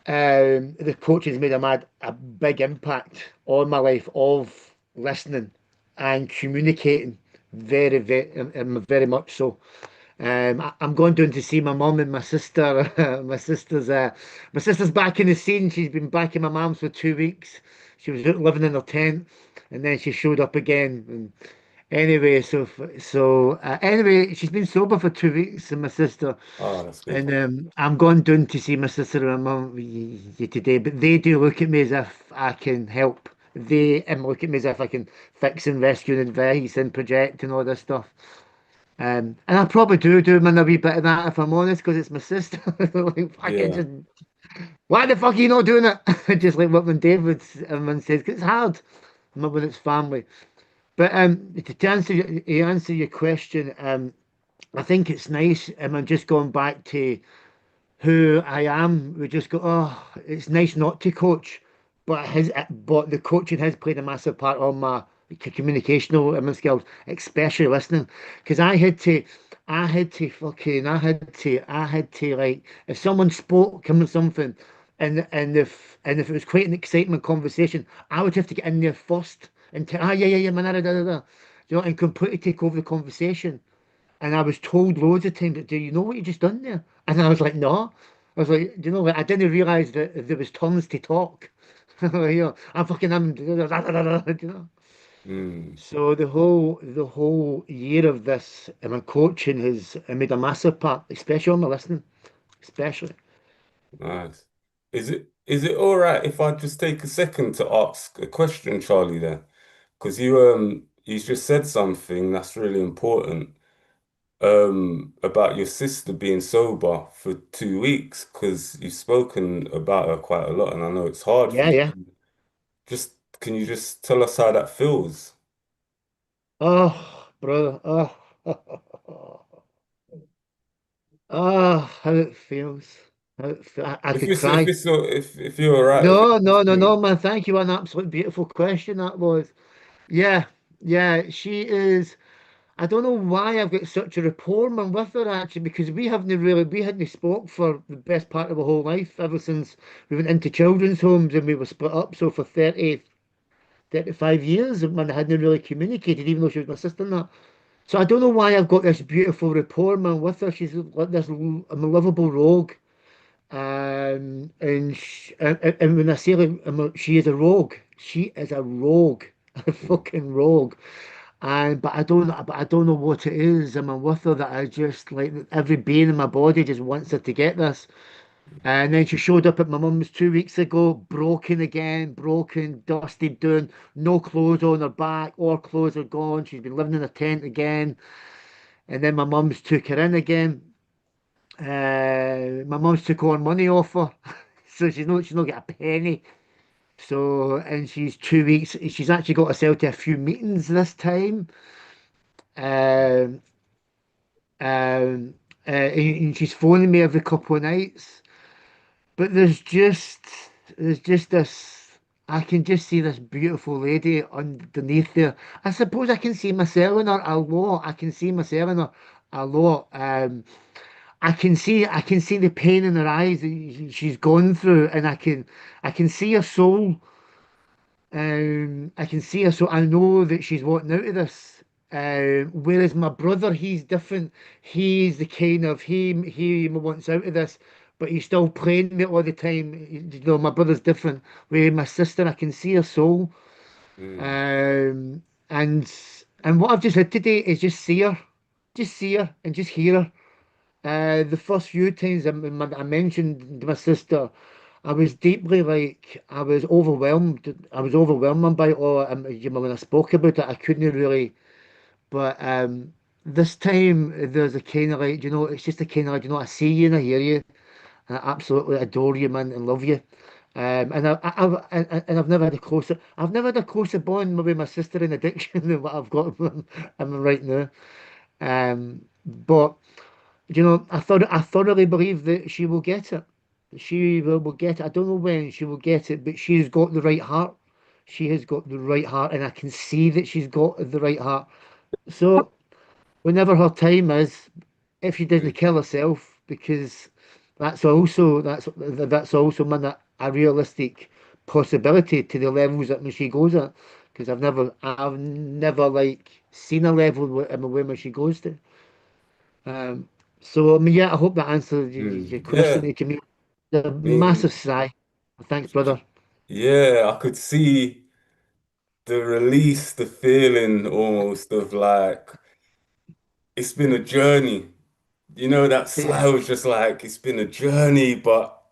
the coaching's made a big impact on my life of listening and communicating very much so. I'm going down to see my mum and my sister. My sister's back in the scene. She's been back in my mum's for 2 weeks. She was out living in her tent, and then she showed up again. And anyway, anyway, she's been sober for 2 weeks, and my sister. Oh, that's good. And I'm going down to see my sister and my mum today, but they do look at me as if I can help. They look at me as if I can fix and rescue and advice and project and all this stuff. And I probably do man a wee bit of that if I'm honest, because it's my sister. Like, fucking Yeah. just, why the fuck are you not doing it? Just like what when David says, 'cause it's hard when it's family. But to answer your question, I think it's nice. I'm just going back to who I am. We just go, oh, it's nice not to coach, but the coaching has played a massive part on my communicational skills, especially listening, because I had to like if someone spoke on something, and if it was quite an excitement conversation, I would have to get in there first and tell, yeah, man, you know, and completely take over the conversation. And I was told loads of times, do you know what you just done there? And I was like, no. I was like, do you know what? I didn't realize that there was turns to talk. You know, you know. Mm, So the whole year of this, my coaching has made a massive part, especially on my listening, especially. nice. Is it all right if I just take a second to ask a question, Charlie, there? Because you just said something that's really important about your sister being sober for 2 weeks because you've spoken about her quite a lot and I know it's hard for Yeah, you. yeah. Just can you just tell us how that feels? Oh, brother. Oh, how it feels. I If could it's if cry. it's if you're all right with it, No, no, just no, do it. no, man. Thank you. An absolute beautiful question that was. Yeah, yeah. She is. I don't know why I've got such a rapport, man, with her actually, because we hadn't spoke for the best part of our whole life ever since we went into children's homes and we were split up. So for 35 years, man, I hadn't really communicated, even though she was my sister and that. So I don't know why I've got this beautiful rapport, man, with her. She's like this a lovable rogue. And when I say like, she is a rogue. She is a rogue, a Mm, fucking rogue. But I don't know what it is. I'm with her that I just like every being in my body just wants her to get this. And then she showed up at my mum's 2 weeks ago, broken again, broken, dusted down, no clothes on her back, all clothes are gone. She's been living in a tent again. And then my mum's took her in again. My mum's took all her money off her, so she's not got a penny. So and she's 2 weeks. She's actually got herself to a few meetings this time. Um, um, and she's phoning me every couple of nights. But there's just this. I can just see this beautiful lady underneath there. I suppose I can see myself in her a lot. I can see myself in her a lot. I can see the pain in her eyes that she's gone through, and I can see her soul. I can see her, so I know that she's wanting out of this. Whereas my brother, he's different. He's the kind of he wants out of this, but he's still playing me all the time. You know, my brother's different. With my sister, I can see her soul. mm, Um, and and what I've just had today is just see her, and just hear her. The first few times I mentioned my sister, I was deeply like I was overwhelmed. I was overwhelmed by it all. You know, when I spoke about it, I couldn't really. But this time there's a kind of like, it's just a kind of like, I see you and I hear you, and I absolutely adore you, man, and love you. And I've never had a closer bond with my sister in addiction than what I've got with him right now. But I thoroughly believe that she will get it. She will get it. I don't know when she will get it, but she's got the right heart. She has got the right heart, and I can see that she's got the right heart. So whenever her time is, if she doesn't Mm, kill herself, because that's also man, a realistic possibility to the levels that she goes at. Because I've never like seen a level where she goes to. Um, so I mean, yeah, I hope that answers your question yeah, there, Jamie. A me, massive sigh. Thanks, brother. yeah, I could see the release, the feeling almost of like it's been a journey. You know, that Yeah, sigh was just like it's been a journey, but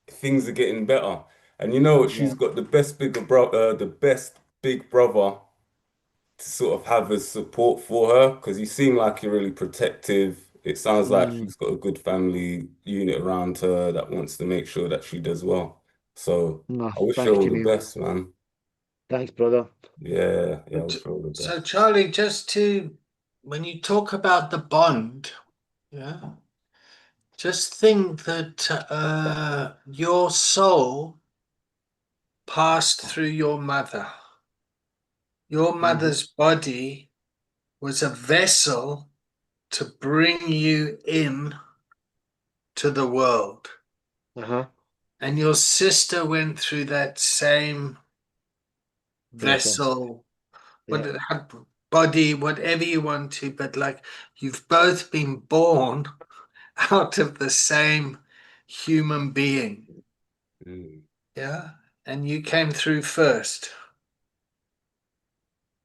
things are getting better. And you know what? yeah. She's got the best big brother to sort of have as support for her because you seem like you're really protective. It sounds like Mm, she's got a good family unit around her that wants to make sure that she does well. So no, I wish her thanks, all the Jamie. best, man. Thanks, brother. Yeah, yeah, I wish her all the So, best. Charlie, when you talk about the bond, yeah, just think that your soul passed through your mother. Your Hmm. mother's body was a vessel to bring you in to the world. Uh-huh. And your sister went through that same Process. vessel, what Yeah. it had, body, whatever you want to, but like you've both been born out of the same human being. Mm. Yeah. And you came through first.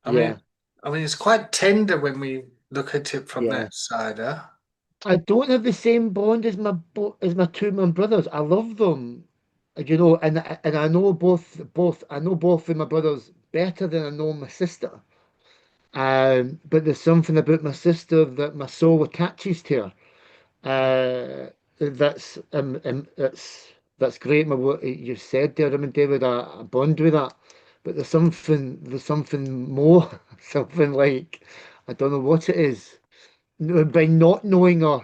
I mean, Yeah. it's quite tender when we look at it from Yeah. that side, huh? I don't have the same bond as my two main brothers. I love them, and I know both of my brothers better than I know my sister. But there's something about my sister that my soul attaches to her. That's great. What you said there, I mean, David, I bond with that. But there's something more, something like I don't know what it is. By not knowing her,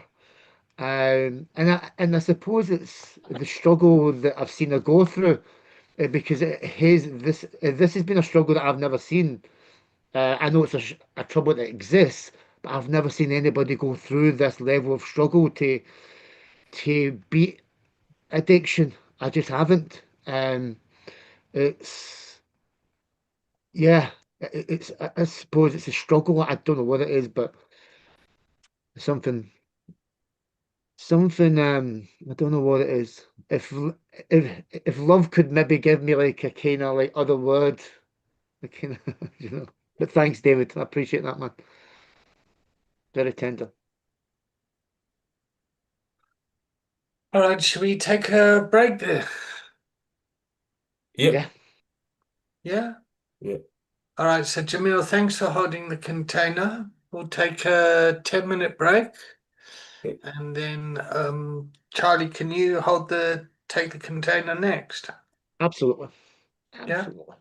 and I suppose it's the struggle that I've seen her go through, because this has been a struggle that I've never seen. I know it's a trouble that exists, but I've never seen anybody go through this level of struggle to beat addiction. I just haven't. It's yeah, I suppose it's a struggle. I don't know what it is, but something something I don't know what it is. If love could maybe give me like a kind of like other word, a kind of But thanks, David. I appreciate that, man. Very tender. All right, should we take a break there? Yep, Yeah, Yeah. yep. All right, so Jamil, thanks for holding the container. We'll take a 10-minute break. Yep. And then Charlie, can you take the container next? absolutely. Yeah? Absolutely.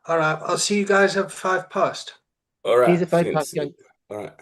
All right, I'll see you guys at 5 past. All See you right, at five thanks. past, gang. All right.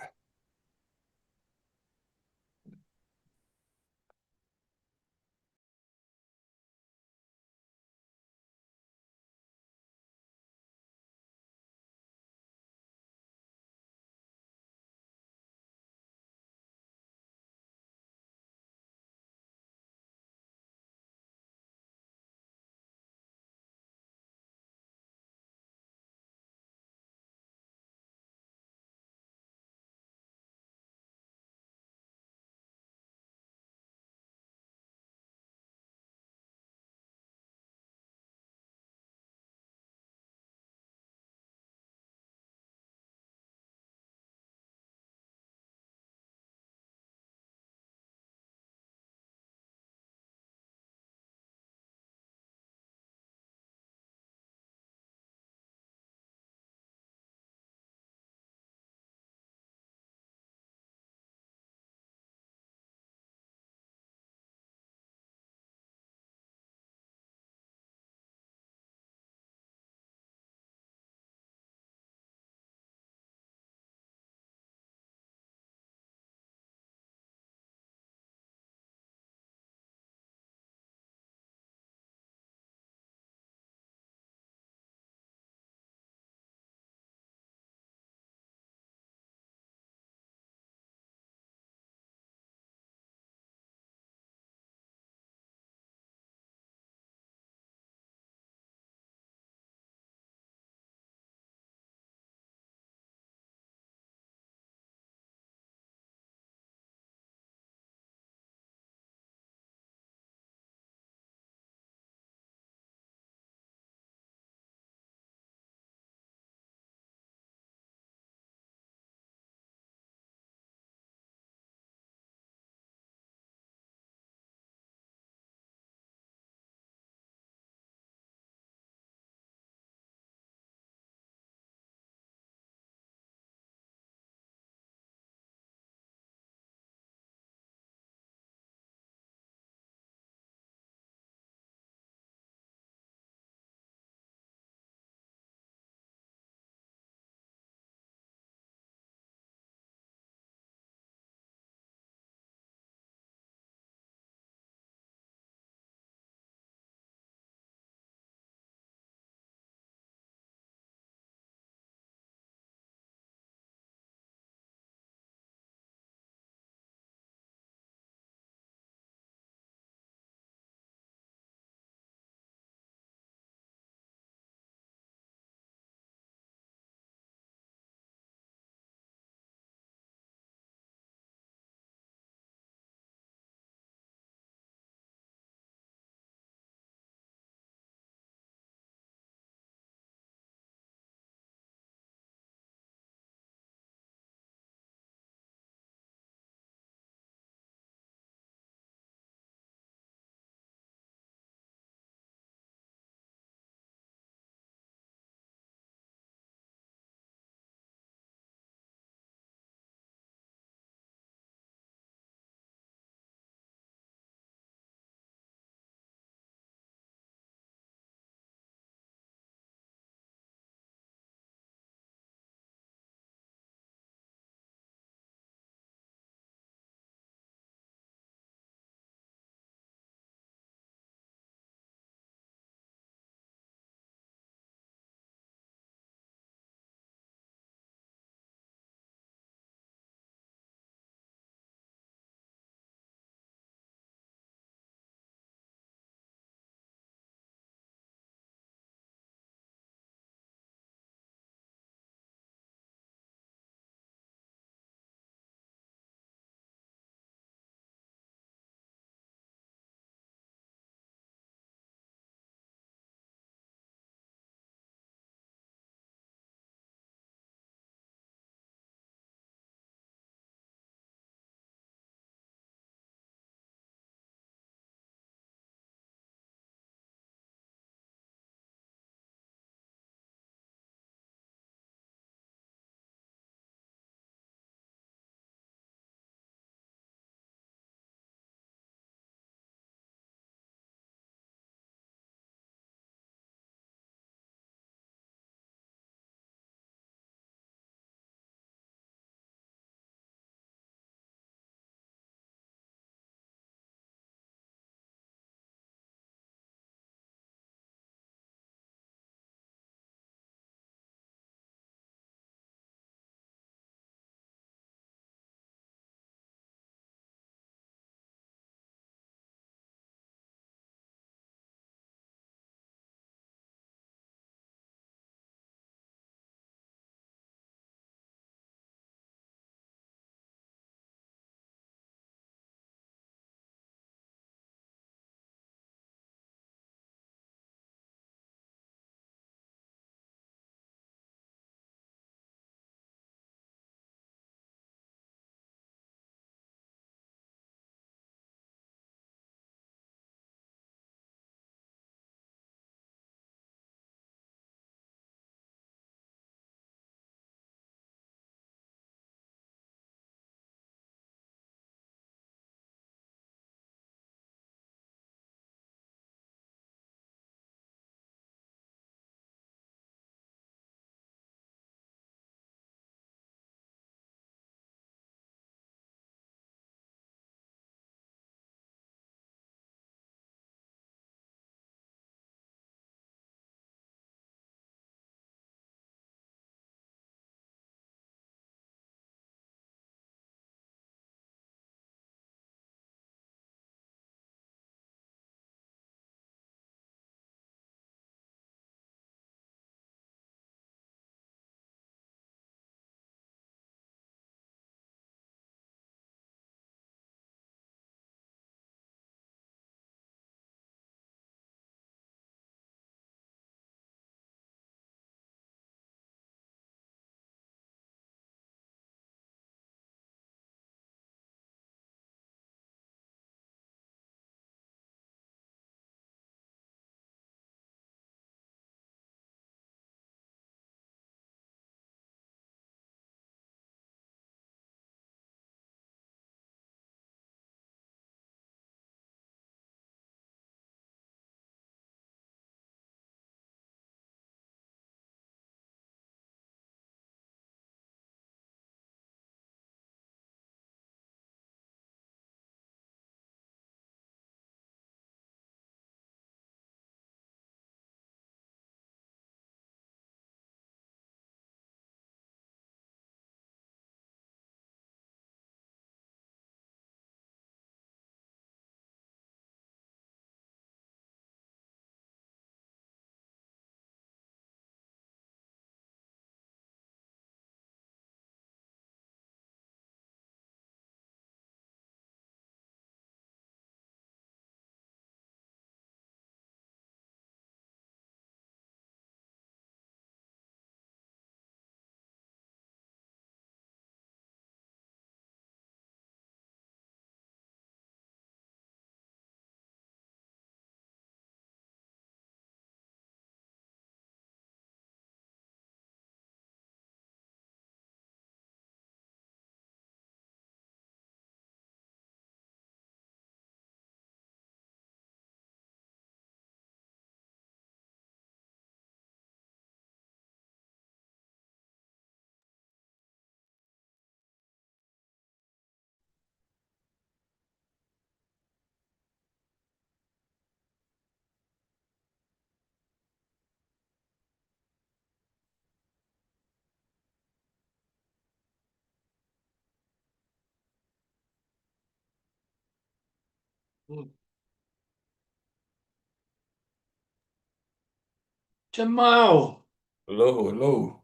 Jamal. Hello, hello,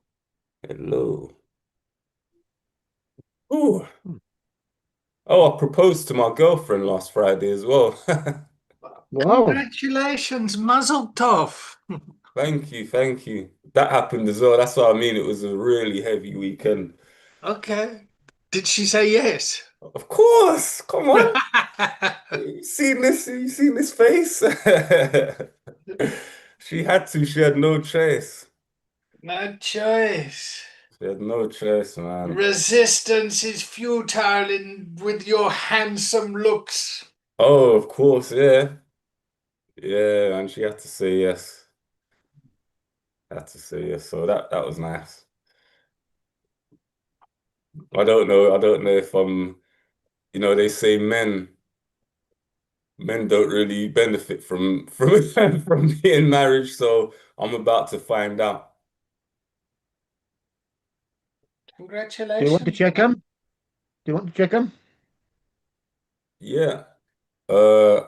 hello. Ooh. Oh, I proposed to my girlfriend last Friday as well. Wow. Congratulations, Mazel Tov. Thank you, thank you. That happened as well. That's what I mean. It was a really heavy weekend. Okay. Did she say yes? Of course, come on. You seen this? You seen this face? She had to. She had no choice. No choice. She had no choice, man. Resistance is futile with your handsome looks. Oh, of course, yeah. Yeah, and she had to say yes. Had to say yes. So that was nice. I don't know. I don't know if they say men don't really benefit from from being married, so I'm about to find out. Do you want to Congratulations. check him? Do you want to check him? Yeah. Uh,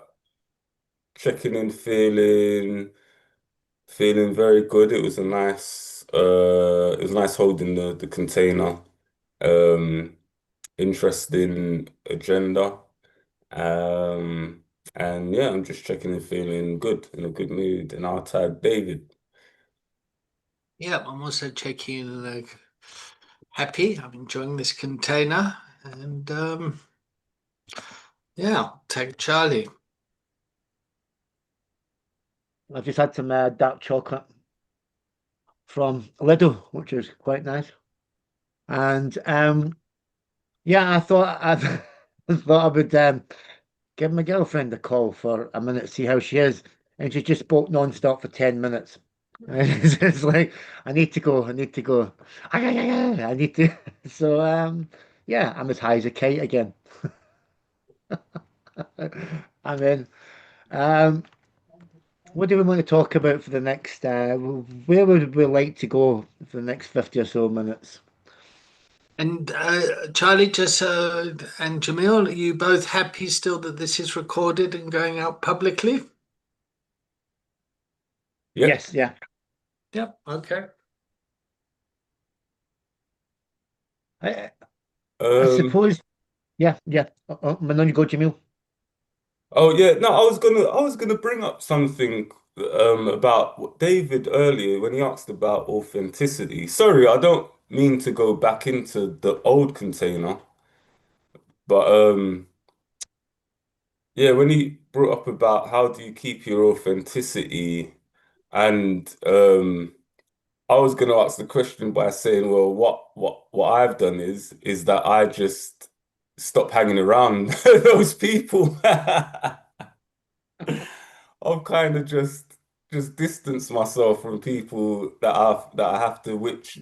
checking in, feeling very good. It was nice holding the container. Um, Interesting agenda. Um, and yeah, I'm just checking and feeling good, in a good mood. And I'll tag David. Yeah, I'm also checking in happy. I'm enjoying this container. And yeah, take Charlie. I've just had some dark chocolate from Lidl, which is quite nice. And yeah, I thought I would give my girlfriend a call for a minute, see how she is. And she just spoke non-stop for 10 minutes. And it's like, I need to go, I need to go. I need to. So yeah, I'm as high as a kite again. I'm in. Um, what do we want to talk about for the next where would we like to go for the next 50 or so minutes? And Charlie, just and Jamil, are you both happy still that this is recorded and going out publicly? Yep. Yes, yeah. Yep. Okay. I, I Um, suppose, yeah, yeah. On you go, Jamil. oh yeah, no, I was gonna bring up something about what David earlier when he asked about authenticity. Sorry, I don't mean to go back into the old container, but yeah, when he brought up about how do you keep your authenticity, and I was going to ask the question by saying, well, what I've done is that I just stop hanging around those people. I've kind of just distanced myself from people that I have to, which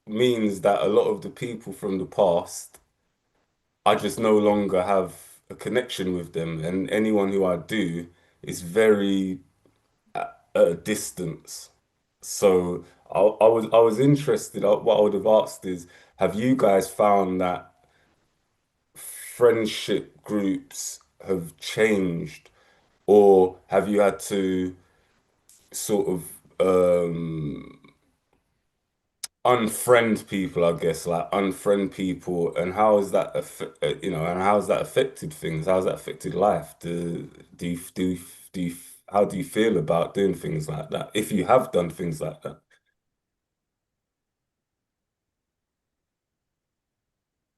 means that a lot of the people from the past, I just no longer have a connection with them, and anyone who I do is very at a distance. So I was interested. What I would have asked is, have you guys found that friendship groups have changed, or have you had to sort of unfriend people, I guess, like unfriend people, and how has that and how has that affected things? How has that affected life? Do you how do you feel about doing things like that? If you have done things like that?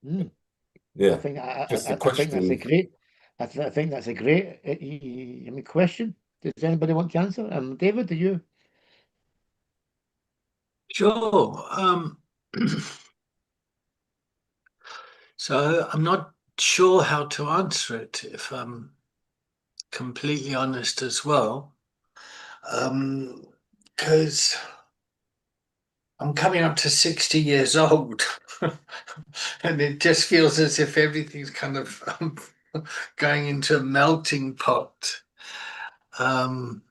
Mm. I Yeah, think just a I think that's a question. great. I think that's a great question. Does anybody want to answer? David, do you? Sure. So I'm not sure how to answer it if I'm completely honest as well. Because I'm coming up to 60 years old, and it just feels as if everything's kind of going into a melting pot. Um,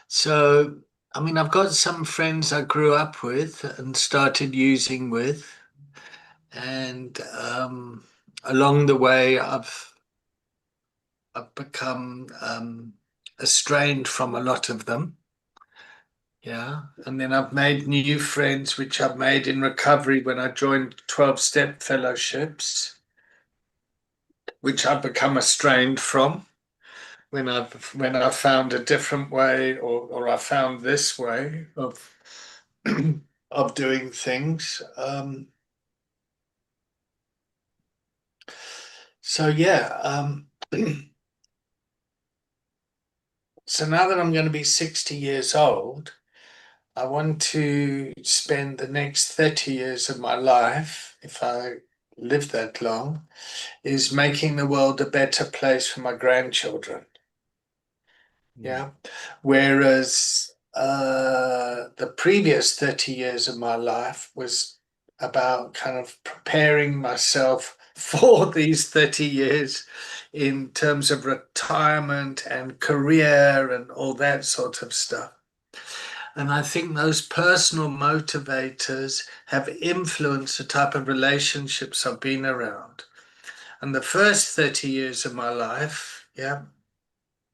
so, I mean, I've got some friends I grew up with and started using with, and along the way, I've I've become estranged from a lot of them. Yeah. And then I've made new friends, which I've made in recovery when I joined 12-step fellowships, which I've become estranged from when I've found a different way, or I found this way of of doing things. So yeah, so now that I'm going to be 60 years old, I want to spend the next 30 years of my life, if I live that long, is making the world a better place for my grandchildren. Yeah. Whereas the previous 30 years of my life was about kind of preparing myself for these 30 years in terms of retirement and career and all that sort of stuff. And I think those personal motivators have influenced the type of relationships I've been around. And the first 30 years of my life, yeah,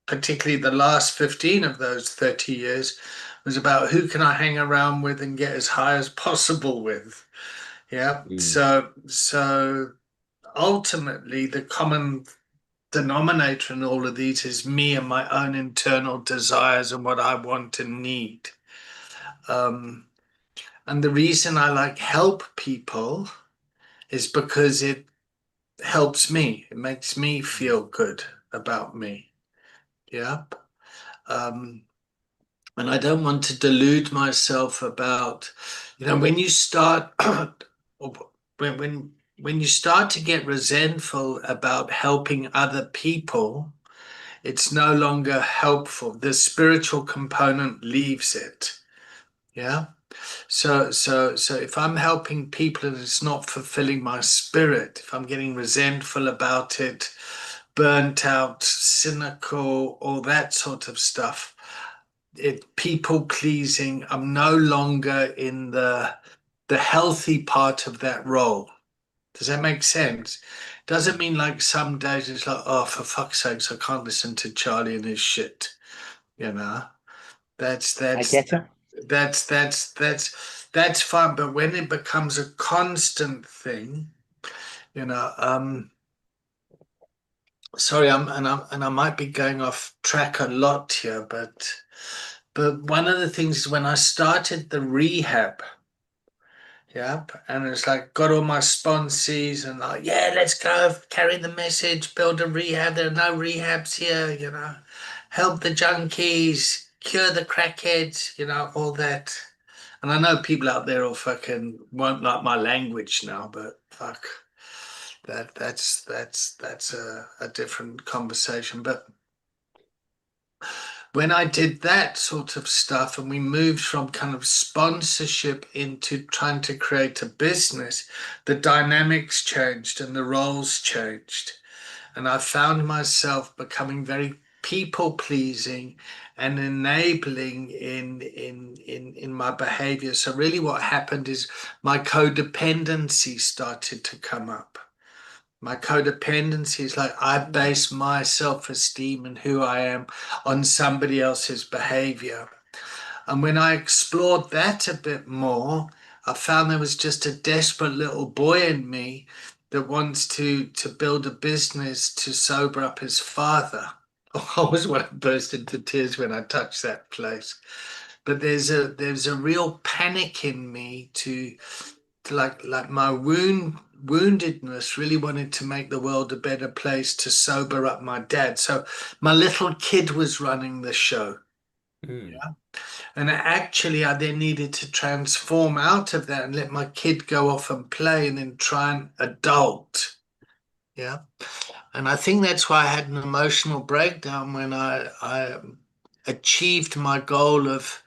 particularly the last 15 of those 30 years, was about who can I hang around with and get as high as possible with. Yeah. So ultimately the common denominator in all of these is me and my own internal desires and what I want and need. And the reason I like help people is because it helps me. It makes me feel good about me. Yeah. And I don't want to delude myself about, when you start, or when you start to get resentful about helping other people, it's no longer helpful. The spiritual component leaves it. Yeah. So if I'm helping people and it's not fulfilling my spirit, if I'm getting resentful about it, burnt out, cynical, all that sort of stuff, people pleasing, I'm no longer in the healthy part of that role. Does that make sense? Doesn't mean like some days it's like, oh, for fuck's sakes, I can't listen to Charlie and his shit. You know, that's I get it. that's fine. But when it becomes a constant thing, you know, sorry, I might be going off track a lot here, but one of the things is when I started the rehab. Yep. And it's like got all my sponsees and like, yeah, let's go carry the message, build a rehab. There are no rehabs here, help the junkies, cure the crackheads, all that. And I know people out there will fucking won't like my language now, but fuck, that's a different conversation. But when I did that sort of stuff and we moved from kind of sponsorship into trying to create a business, the dynamics changed and the roles changed. And I found myself becoming very people pleasing and enabling in my behavior. So really what happened is my codependency started to come up. My codependency is like I base my self-esteem and who I am on somebody else's behavior. And when I explored that a bit more, I found there was just a desperate little boy in me that wants to build a business to sober up his father. I always want to burst into tears when I touch that place. But there's a real panic in me to like my woundedness really wanted to make the world a better place to sober up my dad. So my little kid was running the show. Yeah. And actually I then needed to transform out of that and let my kid go off and play and then try and adult. Yeah. And I think that's why I had an emotional breakdown when I achieved my goal of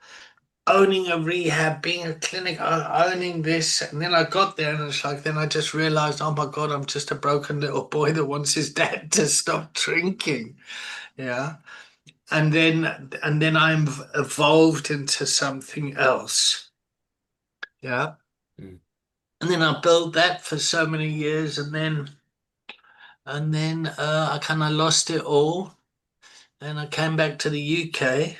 owning a rehab, being a clinic, owning this. And then I got there and it's like, then I just realized, oh my God, I'm just a broken little boy that wants his dad to stop drinking. Yeah. And then I'm evolved into something else. Yeah. Mm. And then I built that for so many years. And then and then I kind of lost it all. And I came back to the UK,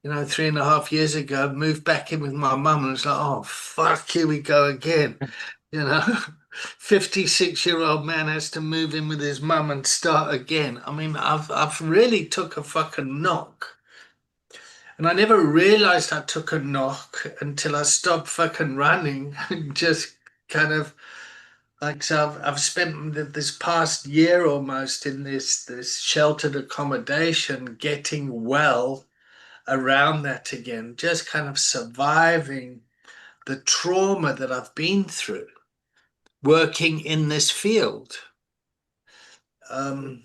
3.5 years ago, moved back in with my mum, and it's like, oh, fuck, here we go again. You know, 56-year-old man has to move in with his mum and start again. I mean, I've really took a fucking knock. And I never realized I took a knock until I stopped fucking running and just kind of like so I've spent this past year almost in this sheltered accommodation getting well around that again, just kind of surviving the trauma that I've been through working in this field. Um,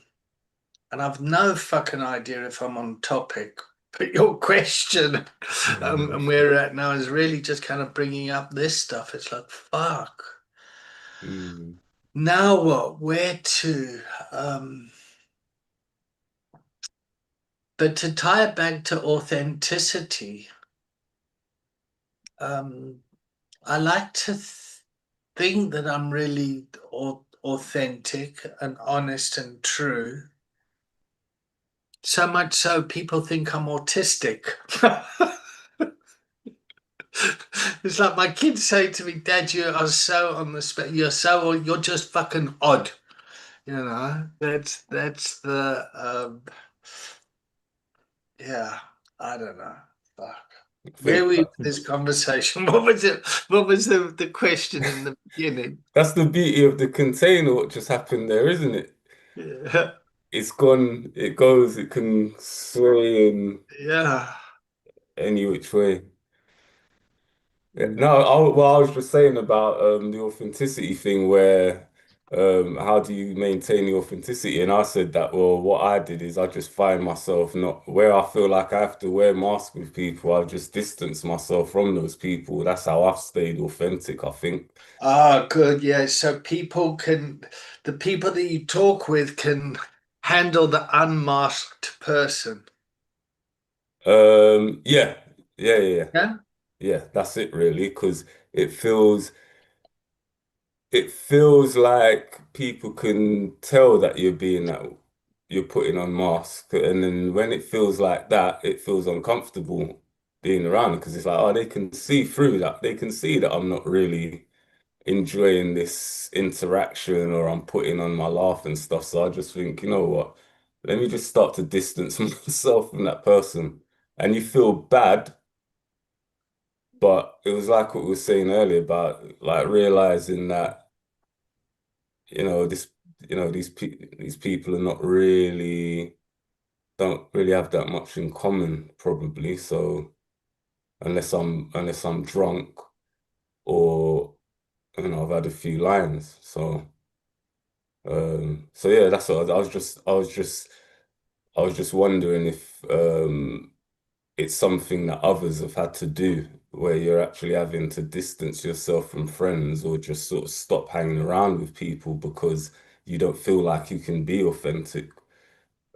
and I've no fucking idea if I'm on topic, but your question and where we're at now is really just kind of bringing up this stuff. It's like, fuck. Mm. Now what? Where to? But to tie it back to authenticity, I like to think that I'm really authentic and honest and true. So much so people think I'm autistic. It's like my kids say to me, Dad, you are so on the you're just fucking odd. That's the yeah, I don't know. Fuck. I Where think were we with this conversation? What was it? What was the question in the beginning? that's the beauty of the container, what just happened there, isn't it? Yeah. It's gone, it goes, it can sway in Yeah. any which way. Yeah, Mm. no, well, I was just saying about the authenticity thing where how do you maintain the authenticity? And I said that, well, what I did is I just find myself not where I feel like I have to wear mask with people, I've just distanced myself from those people. That's how I've stayed authentic, I think. Ah, good. Yeah. So the people that you talk with can handle the unmasked person. Yeah, yeah. Yeah. Yeah, that's it really, because it feels it feels like people can tell that you're being that you're putting on mask, and then when it feels like that, it feels uncomfortable being around because it's like, oh, they can see through that. They can see that I'm not really enjoying this interaction or I'm putting on my laugh and stuff. So I just think, you know what? Let me just start to distance myself from that person. And you feel bad, but it was like what we were saying earlier about like realizing that, you know, this, these people are not really don't really have that much in common, probably. So unless I'm drunk or I've had a few lines. So yeah, that's what I was just wondering if it's something that others have had to do, where you're actually having to distance yourself from friends or just sort of stop hanging around with people because you don't feel like you can be authentic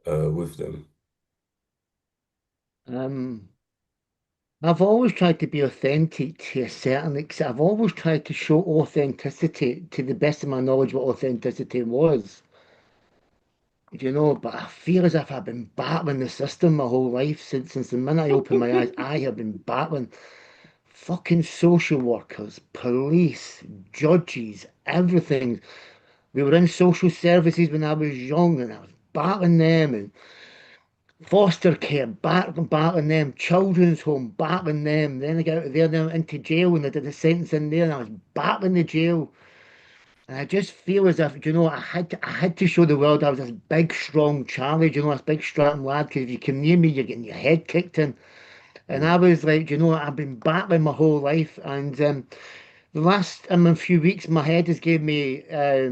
with them. Um, I've always tried to be authentic to a certain extent. I've always tried to show authenticity to the best of my knowledge what authenticity was. But I feel as if I've been battling the system my whole life since the minute I opened my eyes. I have been battling fucking social workers, police, judges, everything. We were in social services when I was young, and I was battling them, and foster care, battling them, children's home, battling them. Then I got out of there, then into jail, and I did a sentence in there, and I was battling the jail. And I just feel as if, I had to show the world I was this big, strong Charlie, this big, strong lad, because if you come near me, you're getting your head kicked in. And I Mm, was like, I've been battling my whole life. And the last few weeks, my head has gave me a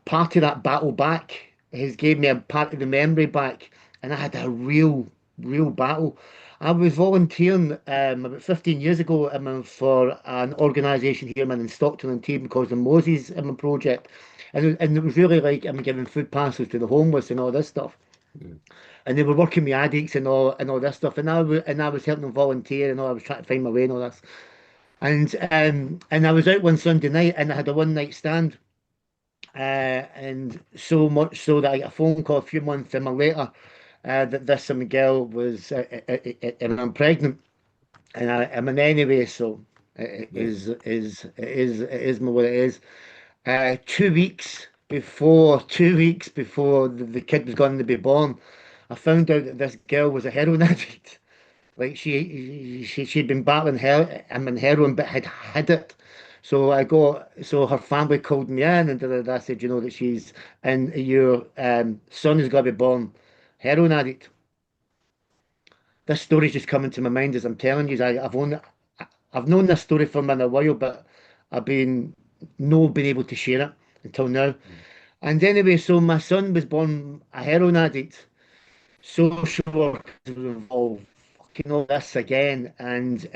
part of that battle back. Has gave me a part of the memory back, and I had a real battle. I was volunteering about 15 years ago for an organisation here in Stockton and Team called the Moses project, and it was really like giving food parcels to the homeless and all this stuff. mm, And they were working with addicts and all this stuff, and I was helping them volunteer and all. I was trying to find my way and all this. And I was out one Sunday night and I had a one night stand And so much so that I got a phone call a few months later that this some girl was, and I'm pregnant, and I'm in anyway, so Yeah. it is what it is. 2 weeks before the kid was going to be born, I found out that this girl was a heroin addict. Like she'd been battling heroin, but had hid it. So her family called me in and I said, you know, that she's and your son is going to be born heroin addict. This story's just coming to my mind as I'm telling you. I've known this story for a while, but I've been no been able to share it until now. Mm. And anyway, so my son was born a heroin addict. Social workers were involved, fucking all this again, and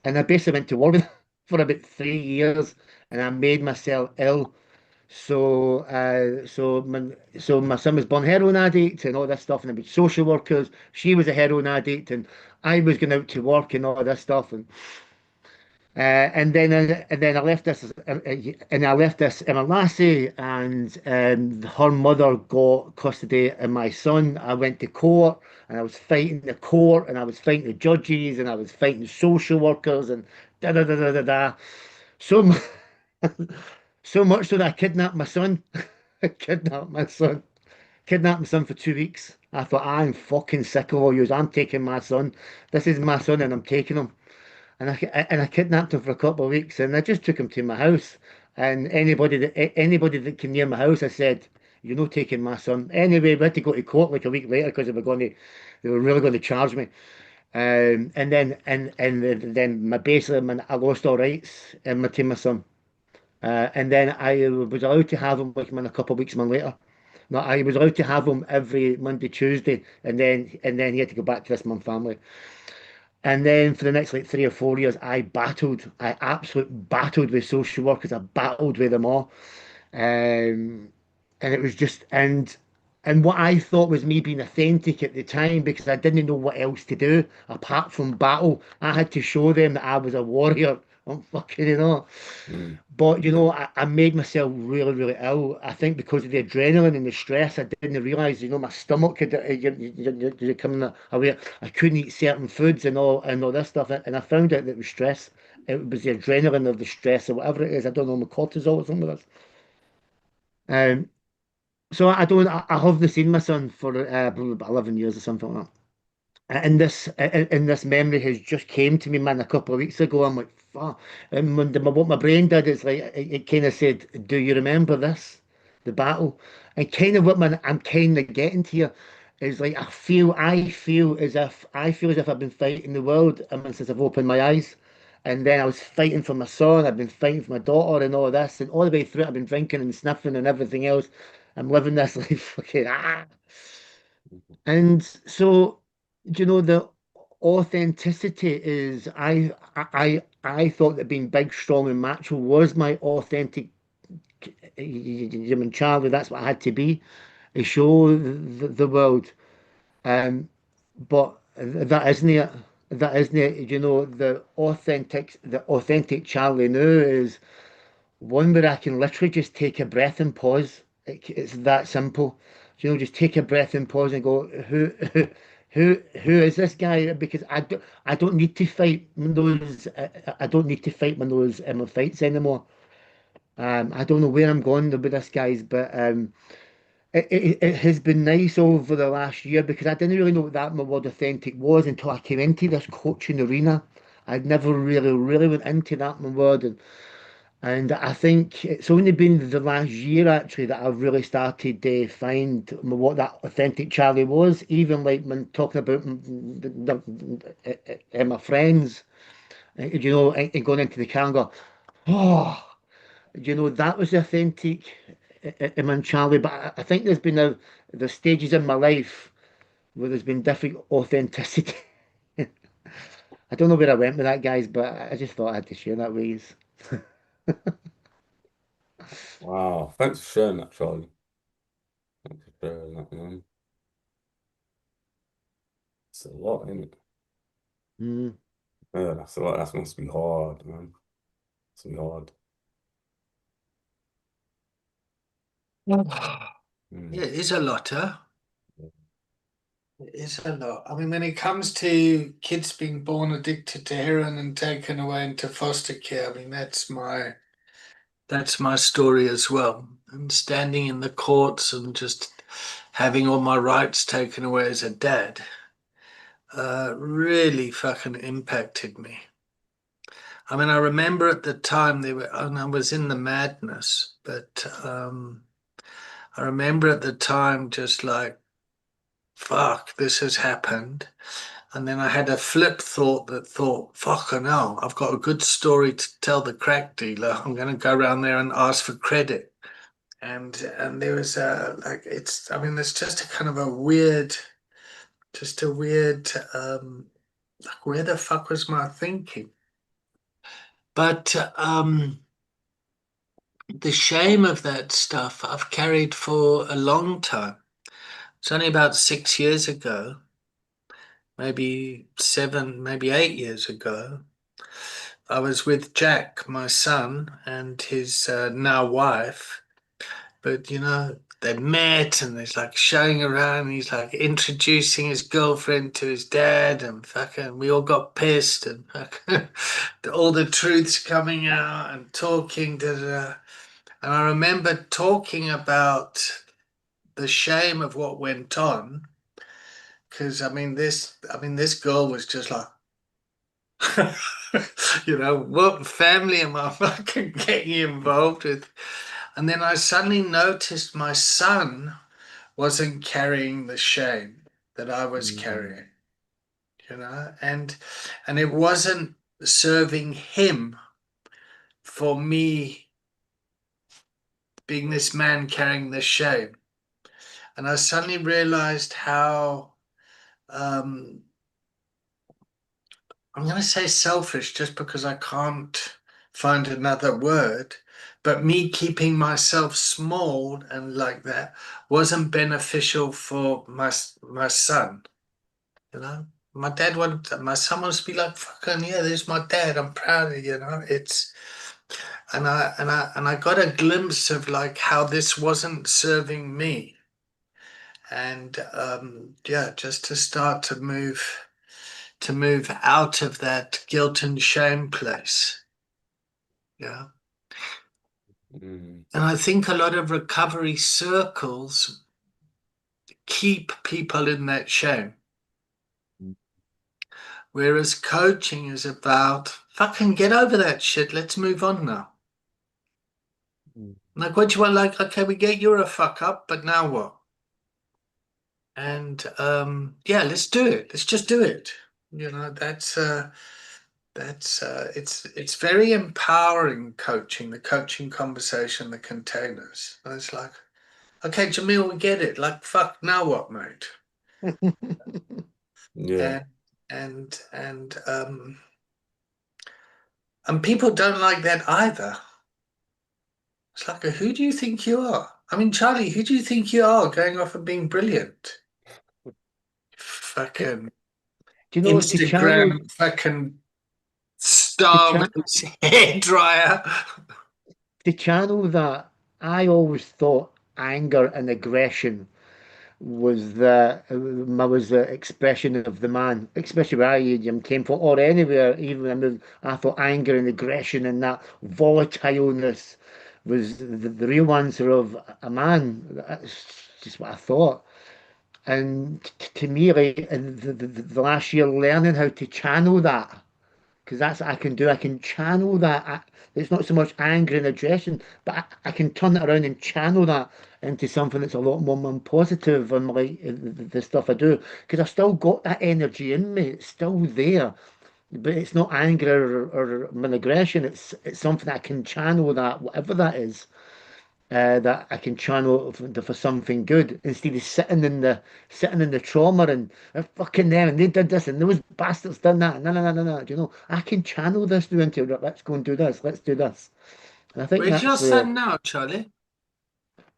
I basically went to war with for about 3 years, and I made myself ill. So my son was born heroin addict and all this stuff, and I with social workers. She was a heroin addict, and I was going out to work and all this stuff, and then I left this in Lassie, and her mother got custody of my son. I went to court, and I was fighting the court, and I was fighting the judges, and I was fighting social workers, and da da da da da da. So so much so that I kidnapped my son. I kidnapped my son for 2 weeks. I thought I'm fucking sick of all yous. I'm taking my son. This is my son, and I'm taking him. And I kidnapped him for a couple of weeks, and I just took him to my house. And anybody that came near my house, I said, "You're not taking my son." Anyway, we had to go to court like a week later because they were really going to charge me. And then I lost all rights to my son. And then I was allowed to have him like a couple of weeks, man later. No, I was allowed to have him every Monday, Tuesday, and then he had to go back to this mum family. And then for the next like 3 or 4 years, I absolutely battled with social workers. I battled with them all. Um, and it was just, and what I thought was me being authentic at the time because I didn't know what else to do apart from battle. I had to show them that I was a warrior. I'm fucking, Mm. But I made myself really, really ill. I think because of the adrenaline and the stress, I didn't realize, my stomach had you coming away. I couldn't eat certain foods and all this stuff, and I found out that it was stress. It was the adrenaline of the stress or whatever it is. I don't know, my cortisol or something like this. Um, so I don't. I haven't seen my son for probably about 11 years or something like that. And this memory has just came to me, man, a couple of weeks ago. I'm like, fuck. And what my brain did is like it kind of said, "Do you remember this, the battle?" And kind of I'm kind of getting to here is like I feel as if I've been fighting the world since I've opened my eyes. And then I was fighting for my son. I've been fighting for my daughter and all this, and all the way through it, I've been drinking and sniffing and everything else. I'm living this like fucking ah. And so, the authenticity is I thought that being big, strong, and macho was my authentic human Charlie. That's what I had to be to show the world. Um, but that isn't it. That isn't it. The authentic Charlie now is one where I can literally just take a breath and pause. It's that simple. Just take a breath and pause and go, who is this guy? Because I don't need to fight those. I don't need to fight my nose in my fights anymore. I don't know where I'm going with this, guys, but it has been nice over the last year because I didn't really know what that my word authentic was until I came into this coaching arena. I'd never really, really went into that my word, and I think it's only been the last year actually that I've really started to find what that authentic Charlie was. Even like when talking about my friends, and going into the car and go, oh, that was the authentic Charlie. But I think the stages in my life where there's been different authenticity. I don't know where I went with that, guys, but I just thought I had to share that with you. Wow. Thanks for sharing that, Charlie. Thanks for sharing that, man. It's a lot, isn't it? Mm. Yeah, that's a lot. That must be hard, man. Must be hard. Yeah, Mm. it is a lot, huh? It is a lot. I mean, when it comes to kids being born addicted to heroin and taken away into foster care, I mean, that's my story as well. And standing in the courts and just having all my rights taken away as a dad really fucking impacted me. I mean, I remember at the time and I was in the madness, but I remember at the time just like, fuck, this has happened. And then I had a flip thought that thought, fucking hell, I've got a good story to tell the crack dealer. I'm going to go around there and ask for credit. And there was like I mean, it's just a kind of a weird, like where the fuck was my thinking? But the shame of that stuff I've carried for a long time. It's only about 6 years ago, maybe 7, maybe 8 years ago. I was with Jack, my son, and his now wife. But they met and he's like showing around. He's like introducing his girlfriend to his dad, and fucking, we all got pissed, and fucking, all the truths coming out and talking. Da, da, da. And I remember talking about the shame of what went on, because I mean, this girl was just like, what family am I fucking getting involved with? And then I suddenly noticed my son wasn't carrying the shame that I was Mm. carrying, and it wasn't serving him for me being this man carrying the shame. And I suddenly realized how um, I'm going to say selfish just because I can't find another word, but me keeping myself small and like that wasn't beneficial for my son. You know, my son wants to be like, fucking yeah, there's my dad. I'm proud of you. It's and I got a glimpse of like how this wasn't serving me, and yeah, just to start to move out of that guilt and shame place. Yeah, Mm. and I think a lot of recovery circles keep people in that shame. Whereas coaching is about fucking get over that shit. Let's move on now. Mm. Like, what do you want? Like, okay, we get you're a fuck up, but now what? And yeah, let's do it. Let's just do it. It's very empowering coaching, the coaching conversation, the containers. And it's like, okay, Jamil, we get it. Like, fuck, now what, mate? Yeah. And and people don't like that either. It's like, who do you think you are? I mean, Charlie, who do you think you are going off and being brilliant? Do Fucking you know Instagram fucking to star with cha his hair dryer. to channel that? I always thought anger and aggression was the expression of the man, especially where I came from, or anywhere. Even I thought anger and aggression and that volatileness was the real answer of a man. That's just what I thought. And to me, like in the last year, learning how to channel that, because that's what I can do. I can channel that. It's not so much anger and aggression, but I can turn it around and channel that into something that's a lot more positive and like the stuff I do. Because I've still got that energy in me. It's still there, but it's not anger or an aggression. It's something I can channel that, whatever that is, that I can channel for something good instead of sitting in the trauma and fucking them and they did this and those bastards done that. No, no, no, no, no. Do you know? I can channel this now into right, let's go and do this. Let's do this. And I think Where's your that's where son now, Charlie?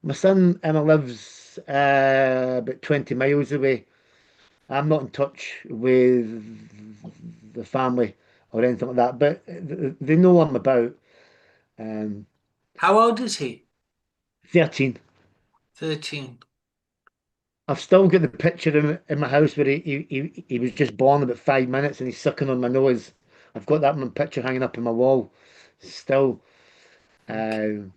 my son Emma lives about 20 miles away. I'm not in touch with the family or anything like that, but they know I'm about. Um, How old is he? 13. 13. I've still got the picture in my house where he was just born about 5 minutes and he's sucking on my nose. I've got that picture hanging up on my wall still. Okay. Um,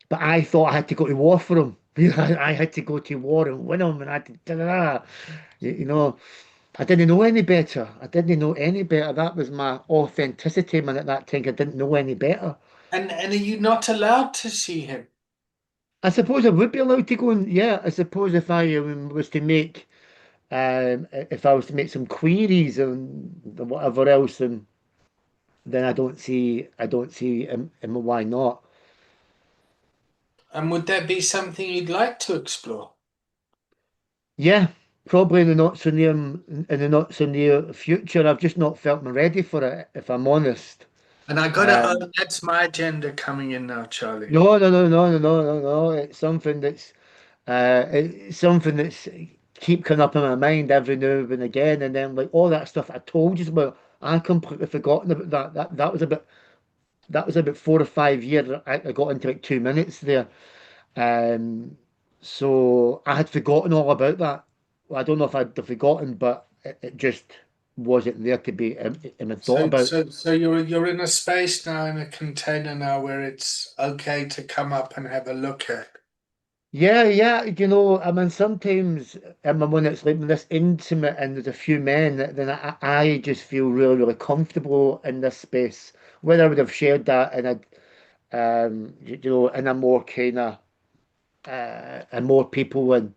but I thought I had to go to war for him. You know, I had to go to war and win him, and I did. Da, da, da. You know, I didn't know any better. I didn't know any better. That was my authenticity, man. At that time, I didn't know any better. And are you not allowed to see him? I suppose I would be allowed to go and yeah. I suppose if I was to make if I was to make some queries and whatever else, then I don't see why not. And would that be something you'd like to explore? Yeah, probably in the not so near future. I've just not felt me ready for it, if I'm honest. And I gotta Um, own that's my agenda coming in now, Charlie. no, no, no, no, no, no, no, no. It's something that's keep coming up in my mind every now and again, and then like all that stuff I told you about, I completely forgotten about that. That was about 4 or 5 years. I got into like 2 minutes there. Um, so I had forgotten all about that. Well, I don't know if I'd forgotten, but it just wasn't there to be in my thought So about. so so you're in a space now, in a container now, where it's okay to come up and have a look at. Yeah, yeah, I mean, sometimes when it's like this intimate and there's a few men, then I just feel really, really comfortable in this space. Whether I would have shared that in a more kind of and more people and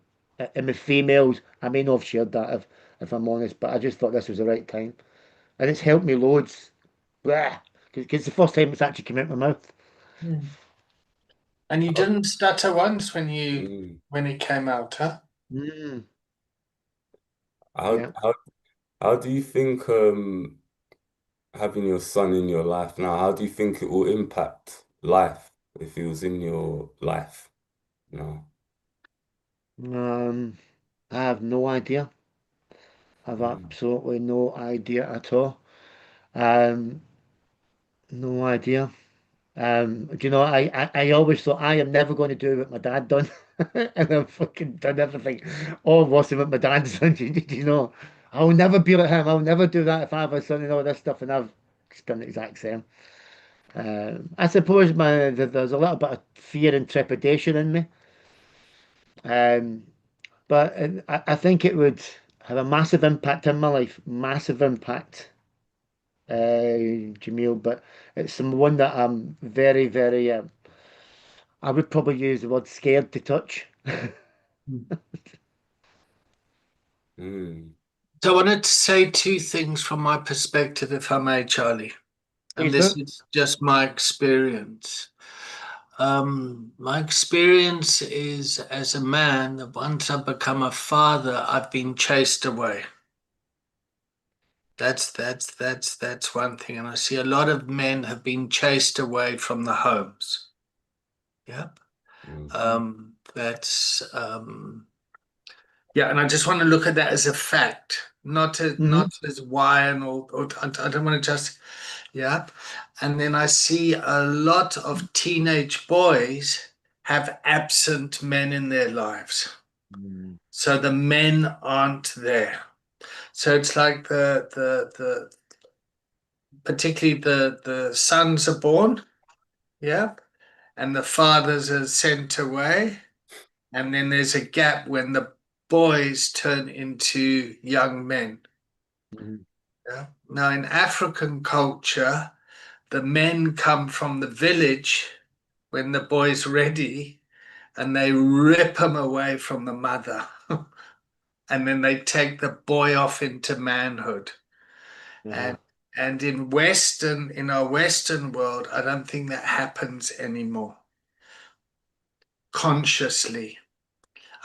the females. I may not have shared that if I'm honest, but I just thought this was the right time, and it's helped me loads. Because it's the first time it's actually come out my mouth. Hmm. And you How, didn't stutter once when mm, it came out, huh? Mm, how, yeah. how, how do you think having your son in your life now, how do you think it will impact life if he was in your life now? Um, I have no idea. I've Mm, absolutely no idea at all. Um, no idea. I always thought I am never going to do what my dad done, and I've fucking done everything, all worse than what my dad's done. I'll never be like him. I'll never do that if I have a son and all this stuff, and I've just done the exact same. I suppose there's a little bit of fear and trepidation in me, um, but I think it would have a massive impact in my life, massive impact, Jamil. But it's some one that I'm very, very. I would probably use the word scared to touch. mm, So I wanted to say two things from my perspective, if I may, Charlie. And Please this do. is just my experience. My experience is as a man that once I've become a father, I've been chased away. That's one thing. And I see a lot of men have been chased away from the homes. Yep. mm, Yeah, and I just want to look at that as a fact, Hmm. not as why or I don't want to just yeah. And then I see a lot of teenage boys have absent men in their lives. So the men aren't there. So it's like the particularly the sons are born, yeah, and the fathers are sent away, and then there's a gap when the boys turn into young men. Hmm. Yeah. Now in African culture, the men come from the village when the boy's ready, and they rip him away from the mother, and then they take the boy off into manhood. Uh-huh. And in our Western world, I don't think that happens anymore consciously.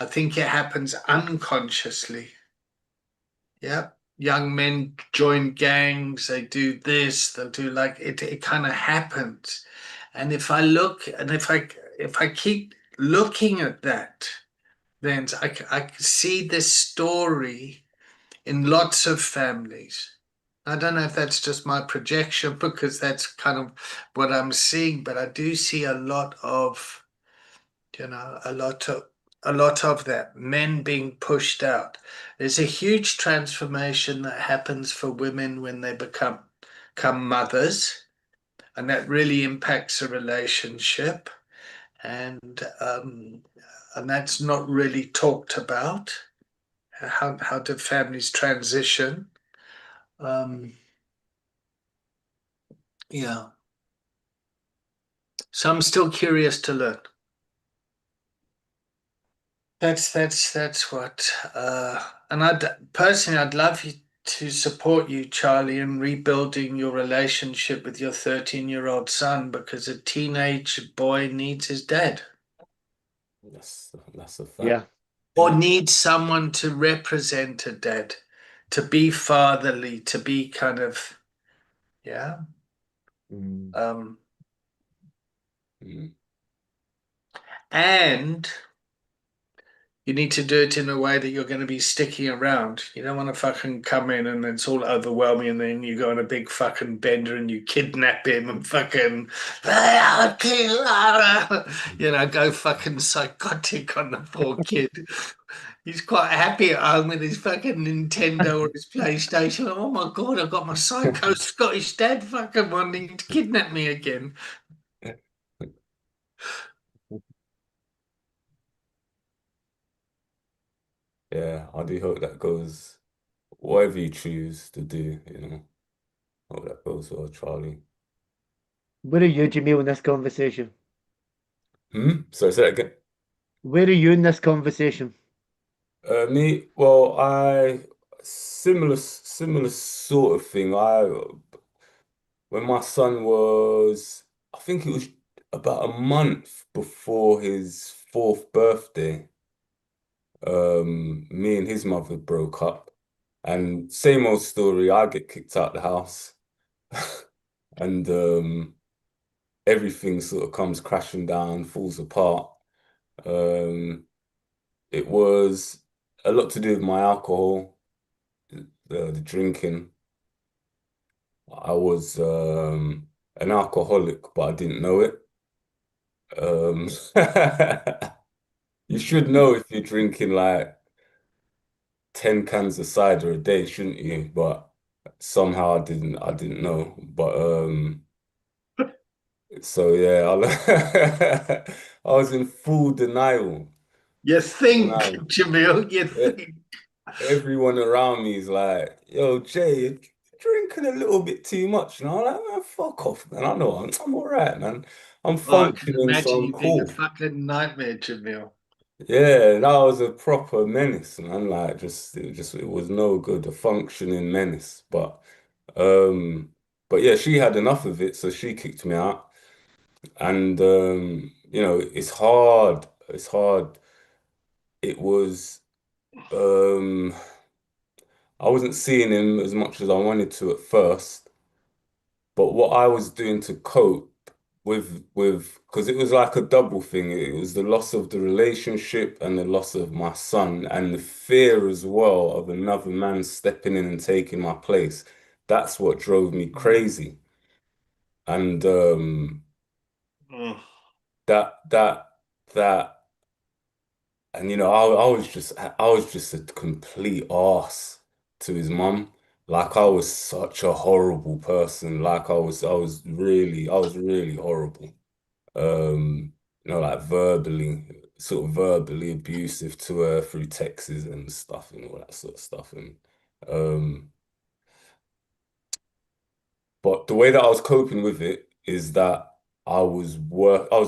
I think it happens unconsciously. Yeah. Young men join gangs, they do this, they'll do like it kind of happens. And if I keep looking at that, then I can see this story in lots of families. I don't know if that's just my projection because that's kind of what I'm seeing, but I do see a lot of a lot of that, men being pushed out. There's a huge transformation that happens for women when they become mothers, and that really impacts a relationship. And and that's not really talked about. How do families transition? Um, yeah. So I'm still curious to learn. That's what. And I'd love you to support you, Charlie, in rebuilding your relationship with your 13-year-old son, because a teenage boy needs his dad That's a fact. Yeah. or needs someone to represent a dad, to be fatherly, to be kind of, yeah. Mm. Um, Mm. and you need to do it in a way that you're going to be sticking around. You don't want to fucking come in and it's all overwhelming and then you go on a big fucking bender and you kidnap him and fucking, go fucking psychotic on the poor kid. He's quite happy at home with his fucking Nintendo or his PlayStation. Oh my God, I've got my psycho Scottish dad fucking wanting to kidnap me again. Yeah, I do hope that goes whatever you choose to do, you know. Hope that goes well, Charlie. Where are you, Jamil, in this conversation? Sorry, say that again. Where are you in this conversation? Me, well, similar sort of thing. When my son was, I think it was about a month before his fourth birthday, me and his mother broke up. And same old story, I get kicked out the house. And everything sort of comes crashing down, falls apart. Um, it was a lot to do with my alcohol, the drinking. I was an alcoholic, but I didn't know it. Um, you should know if you're drinking like 10 cans of cider a day, shouldn't you? But somehow I didn't know. But so yeah, I was in full denial. You think, Denial. Jamil, you E- think. Everyone around me is like, "Yo, Jay, you're drinking a little bit too much." And I'm like, "Man, fuck off, man. I know I'm all right, man. I'm Oh, I can functioning, so imagine I'm you being a cool." fucking nightmare, Jamil. Yeah, that was a proper menace, man. Like, it was no good, a functioning menace. Um, but yeah, she had enough of it, so she kicked me out. And it's hard. It's hard. It was um I wasn't seeing him as much as I wanted to at first, but what I was doing to cope with because it was like a double thing. It was the loss of the relationship and the loss of my son and the fear as well of another man stepping in and taking my place. That's what drove me crazy. And Mm. that that that and I was just a complete arse to his mum. Like I was such a horrible person. Like I was really horrible. Like sort of verbally abusive to her through texts and stuff and all that sort of stuff. And um, but the way that I was coping with it is that I was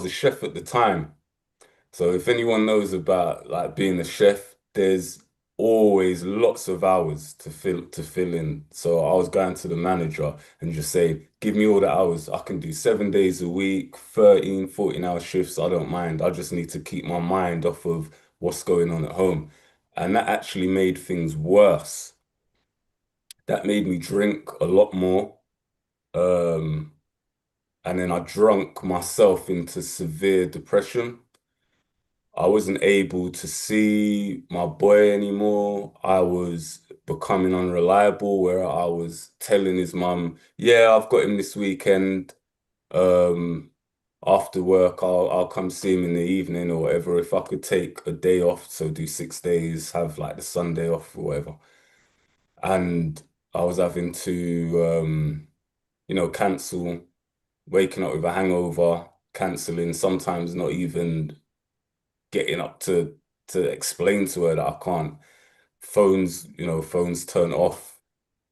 a chef at the time. So if anyone knows about like being a chef, there's always lots of hours to fill in. So I was going to the manager and just saying, give me all the hours. I can do 7 days a week, 13, 14-hour shifts. I don't mind. I just need to keep my mind off of what's going on at home. And that actually made things worse. That made me drink a lot more. Um, and then I drunk myself into severe depression. I wasn't able to see my boy anymore. I was becoming unreliable where I was telling his mum, yeah, I've got him this weekend. Um, after work, I'll come see him in the evening or whatever. If I could take a day off, so do 6 days, have like the Sunday off or whatever. And I was having to, cancel, waking up with a hangover, canceling, sometimes not even getting up to explain to her that I can't. Phones turn off,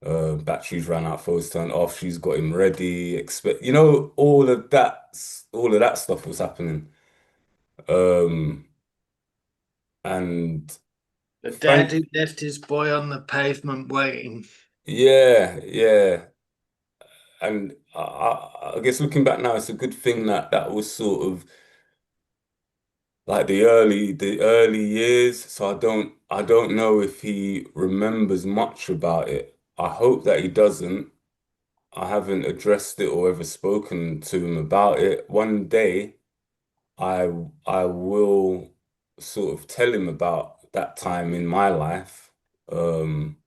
batteries ran out, phones turned off, she's got him ready, all of that stuff was happening. Um, and The dad thank, who left his boy on the pavement waiting. yeah, yeah. And I guess looking back now, it's a good thing that that was sort of like the early years. So I don't know if he remembers much about it. I hope that he doesn't. I haven't addressed it or ever spoken to him about it. One day I will sort of tell him about that time in my life. Um,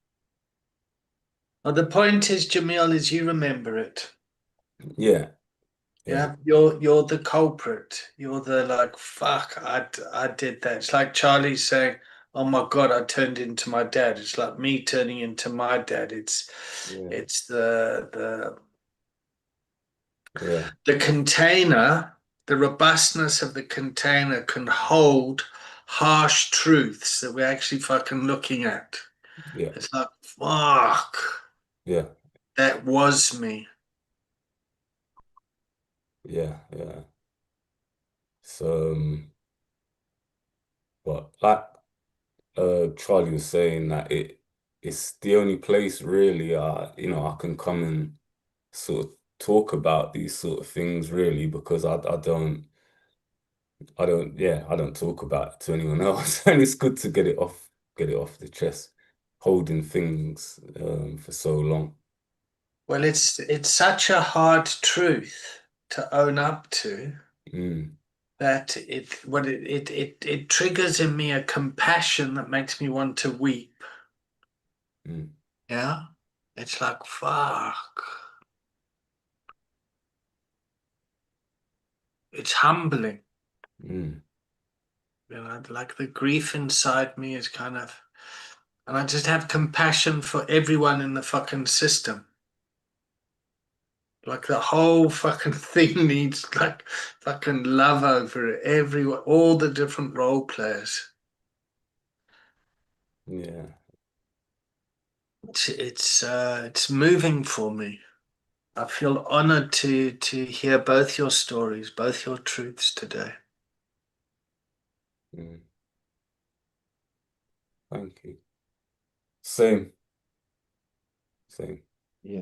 Well, the point is, Jamil, is you remember it. yeah, yeah, Yeah, you're the culprit. You're the like, fuck, I did that. It's like Charlie saying, "Oh my God, I turned into my dad." It's like me turning into my dad. It's yeah, it's the yeah, the container, the robustness of the container can hold harsh truths that we're actually fucking looking at. yeah, It's like, fuck, yeah, that was me. yeah, yeah. So, but like Charlie was saying that it's the only place really I can come and sort of talk about these sort of things really because I don't talk about it to anyone else and it's good to get it off the chest, holding things for so long. Well, it's such a hard truth to own up to Mm, that it triggers in me a compassion that makes me want to weep. mm, Yeah, it's like fuck. It's humbling. mm, Like the grief inside me is kind of, and I just have compassion for everyone in the fucking system. Like the whole fucking thing needs like fucking love over it. Everyone, all the different role players. yeah. It's moving for me. I feel honored to hear both your stories, both your truths today. Mm, thank you. Same, same. Yeah.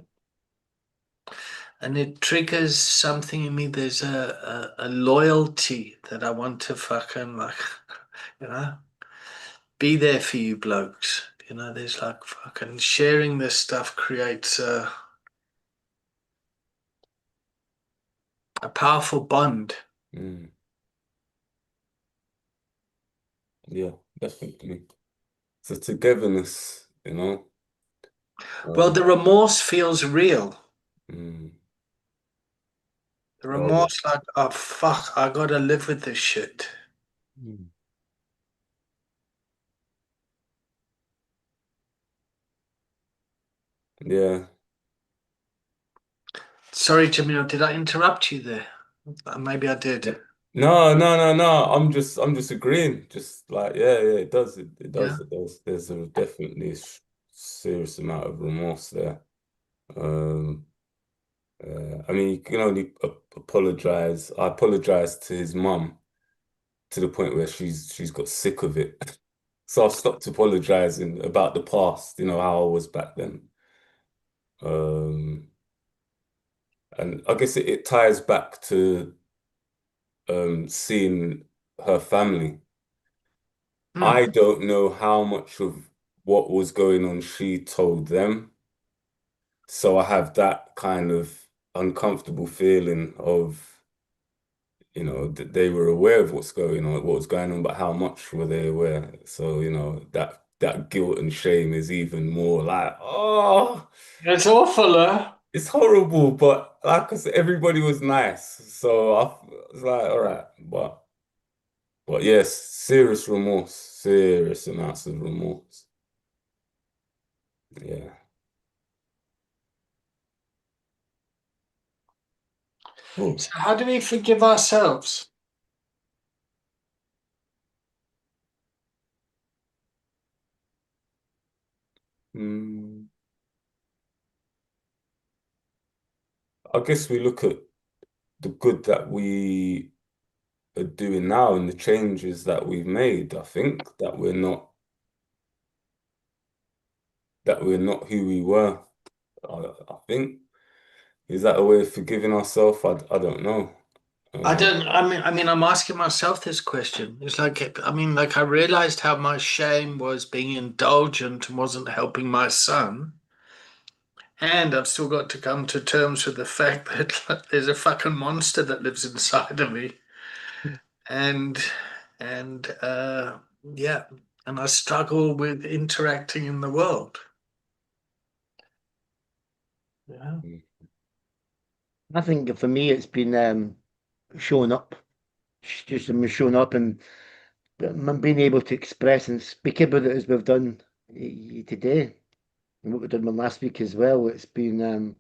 And it triggers something in me. There's a loyalty that I want to fucking like, you know, be there for you blokes. There's like fucking sharing this stuff creates a powerful bond. Mm, yeah, definitely. It's a togetherness. Well, Um, the remorse feels real. mm, The oh yeah. remorse, like, oh fuck, I gotta live with this shit. Mm. Yeah. Sorry, Jamil, did I interrupt you there? Maybe I did. No, no, no, no. I'm just agreeing. Just like, yeah, yeah, it does. It Yeah. does. It does. There's a definitely serious amount of remorse there. Um, I mean, you can only apologize. I apologized to his mum to the point where she's got sick of it. So I've stopped apologizing about the past, how I was back then. Um, and I guess it ties back to seeing her family. Hmm. I don't know how much of what was going on she told them. So I have that kind of uncomfortable feeling of, that they were aware of what was going on, but how much were they aware? So, that guilt and shame is even more like, oh, It's awful, huh? it's horrible, but like I said, everybody was nice. So I was like, all right, but yes, serious remorse, serious amounts of remorse. Yeah. Oh. So how do we forgive ourselves? Mm. I guess we look at the good that we are doing now and the changes that we've made. I think that we're not who we were. I think is that a way of forgiving ourselves? I don't know. I Uh, don't, I mean, I'm asking myself this question. It's like, I mean, like I realized how my shame was being indulgent and wasn't helping my son. And I've still got to come to terms with the fact that like, there's a fucking monster that lives inside of me. And, and yeah, and I struggle with interacting in the world. Yeah. I think for me, it's been showing up, just showing up and being able to express and speak about it as we've done today and what we did last week as well. It's been,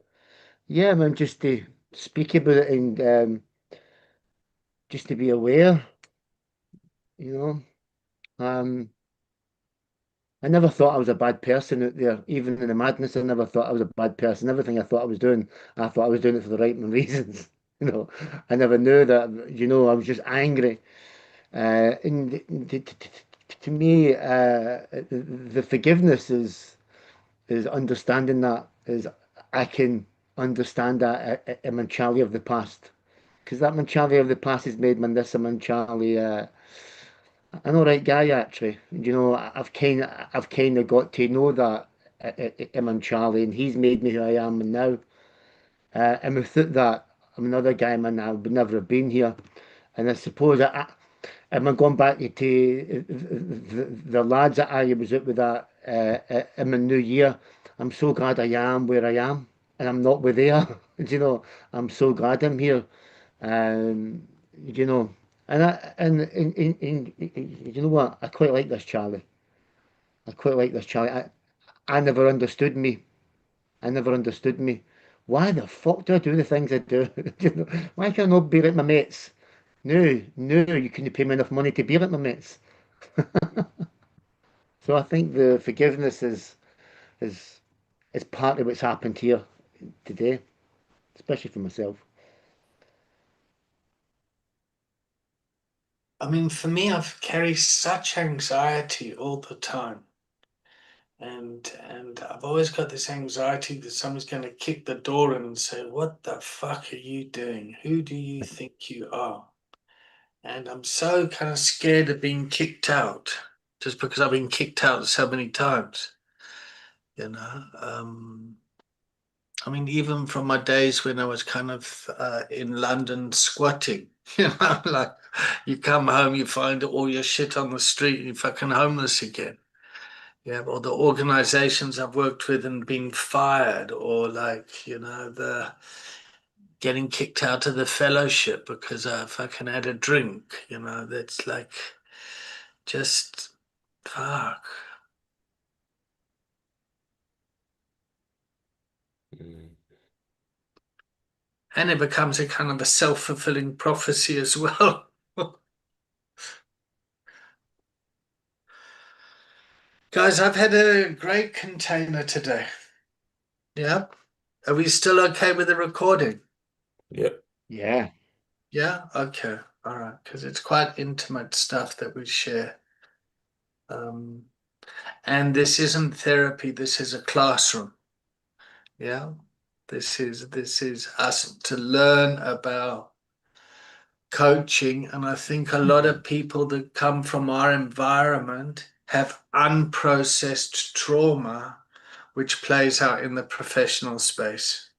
yeah, man, just to speak about it and just to be aware, you know. Um, I never thought I was a bad person out there, even in the madness. I never thought I was a bad person. Everything I thought I was doing, I thought I was doing it for the right reasons. I never knew that. I was just angry. To me, the forgiveness is understanding that is I can understand that a mentality of the past because that mentality of the past has made Mandisa mentality an alright guy actually. I've kind of got to know that Charlie, and he's made me who I am now. And without that, I'm another guy, man. I would never have been here. And I suppose am I going back to the lads that I was out with that in my new year? I'm so glad I am where I am, and I'm not with there. I'm so glad I'm here. Um, you know, and you know what? I quite like this Charlie. I quite like this Charlie. I never understood me. I never understood me. Why the fuck do I do the things I do? Why can I not be like my mates? No, no, you couldn't pay me enough money to be like my mates. So I think the forgiveness is is part of what's happened here today, especially for myself. I mean, for me, I've carried such anxiety all the time. And I've always got this anxiety that someone's going to kick the door in and say, "What the fuck are you doing? Who do you think you are?" And I'm so kind of scared of being kicked out just because I've been kicked out so many times, you know. I mean, even from my days when I was kind of in London squatting, like you come home, you find all your shit on the street, and you're fucking homeless again. Yeah, or the organizations I've worked with and been fired, or like, the getting kicked out of the fellowship because I fucking had a drink, that's like just fuck. mm, And it becomes a kind of a self-fulfilling prophecy as well. Guys, I've had a great container today. Yeah. Are we still okay with the recording? yeah. Yeah. Yeah. Okay. All right. Because it's quite intimate stuff that we share. Um, and this isn't therapy. This is a classroom. Yeah. This is us to learn about coaching. And I think a lot of people that come from our environment have unprocessed trauma, which plays out in the professional space.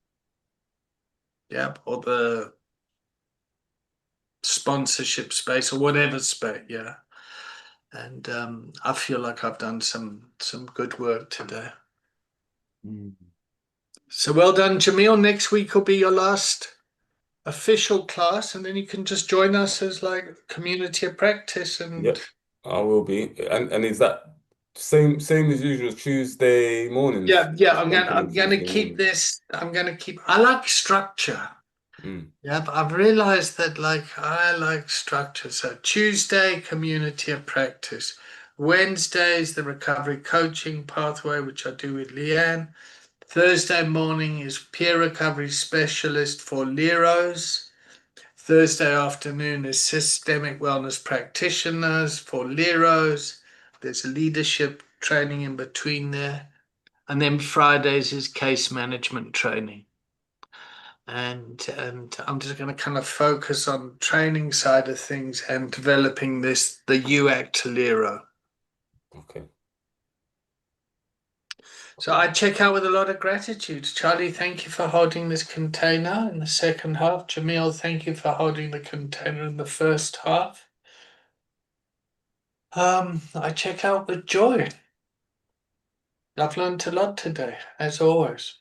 Yeah. Or the sponsorship space or whatever space. Yeah. And I feel like I've done some good work today. Mm. So well done, Jamil. Next week will be your last official class, and then you can just join us as like community of practice. And Yep, I will be. And is that same as usual, Tuesday mornings? yeah, I'm Jump gonna in on I'm gonna Tuesday keep morning. this. I like structure. Mm, Yeah, but I've realized that like I like structure. So Tuesday, community of practice. Wednesdays, the recovery coaching pathway, which I do with Leanne. Thursday morning is peer recovery specialist for Leros. Thursday afternoon is systemic wellness practitioners for Leros. There's a leadership training in between there. And then Fridays is case management training. And I'm just going to kind of focus on training side of things and developing the UACT Lero. okay. So I check out with a lot of gratitude. Charlie, thank you for holding this container in the second half. Jamil, thank you for holding the container in the first half. I check out with joy. I've learned a lot today, as always.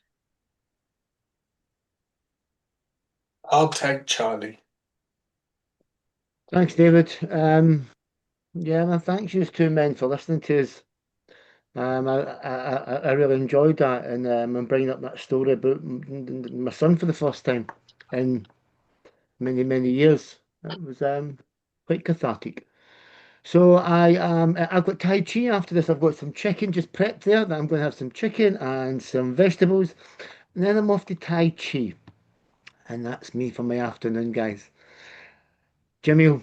I'll take Charlie. Thanks, David. Yeah, man, thanks you two men for listening to us. I really enjoyed that, and I'm bringing up that story about my son for the first time in many years. It was quite cathartic. So I've got Tai Chi after this. I've got some chicken just prepped there. That I'm going to have some chicken and some vegetables, and then I'm off to Tai Chi, and that's me for my afternoon, guys. Jimmy,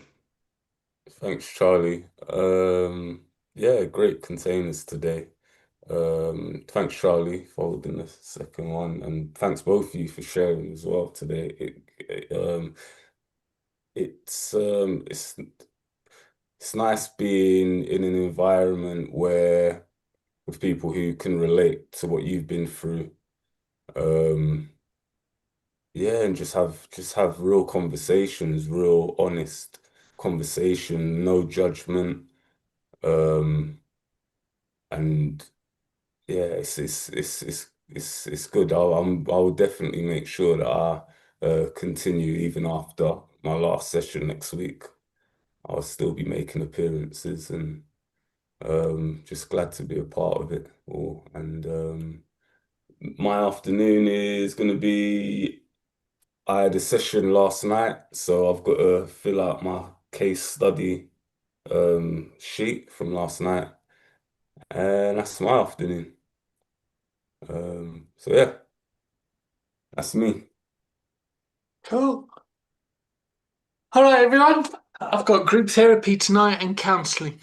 Thanks, Charlie. Yeah, great containers today. Thanks, Charlie, for holding the second one, and thanks both of you for sharing as well today. It's nice being in an environment where with people who can relate to what you've been through. Um, yeah, and just have real conversations, real honest conversation, no judgment. Um, and yeah, it's good. I'll definitely make sure that I continue even after my last session next week. I'll still be making appearances and just glad to be a part of it all. And my afternoon is going to be. I had a session last night, so I've got to fill out my case study sheet from last night, and that's my afternoon. So yeah, that's me. Cool. All right, everyone. I've got group therapy tonight and counselling.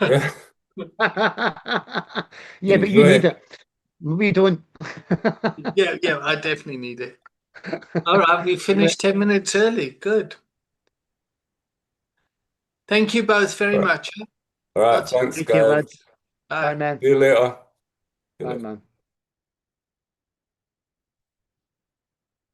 Yeah, yeah, but you enjoy need it. it. We don't. Yeah, I definitely need it. All right, we Yeah. finished 10 minutes early. Good. Thank you both very All right, much. all right. Lots of Thanks, Take care, guys. lads. Bye, bye. man. See you later. See you Bye, later. man.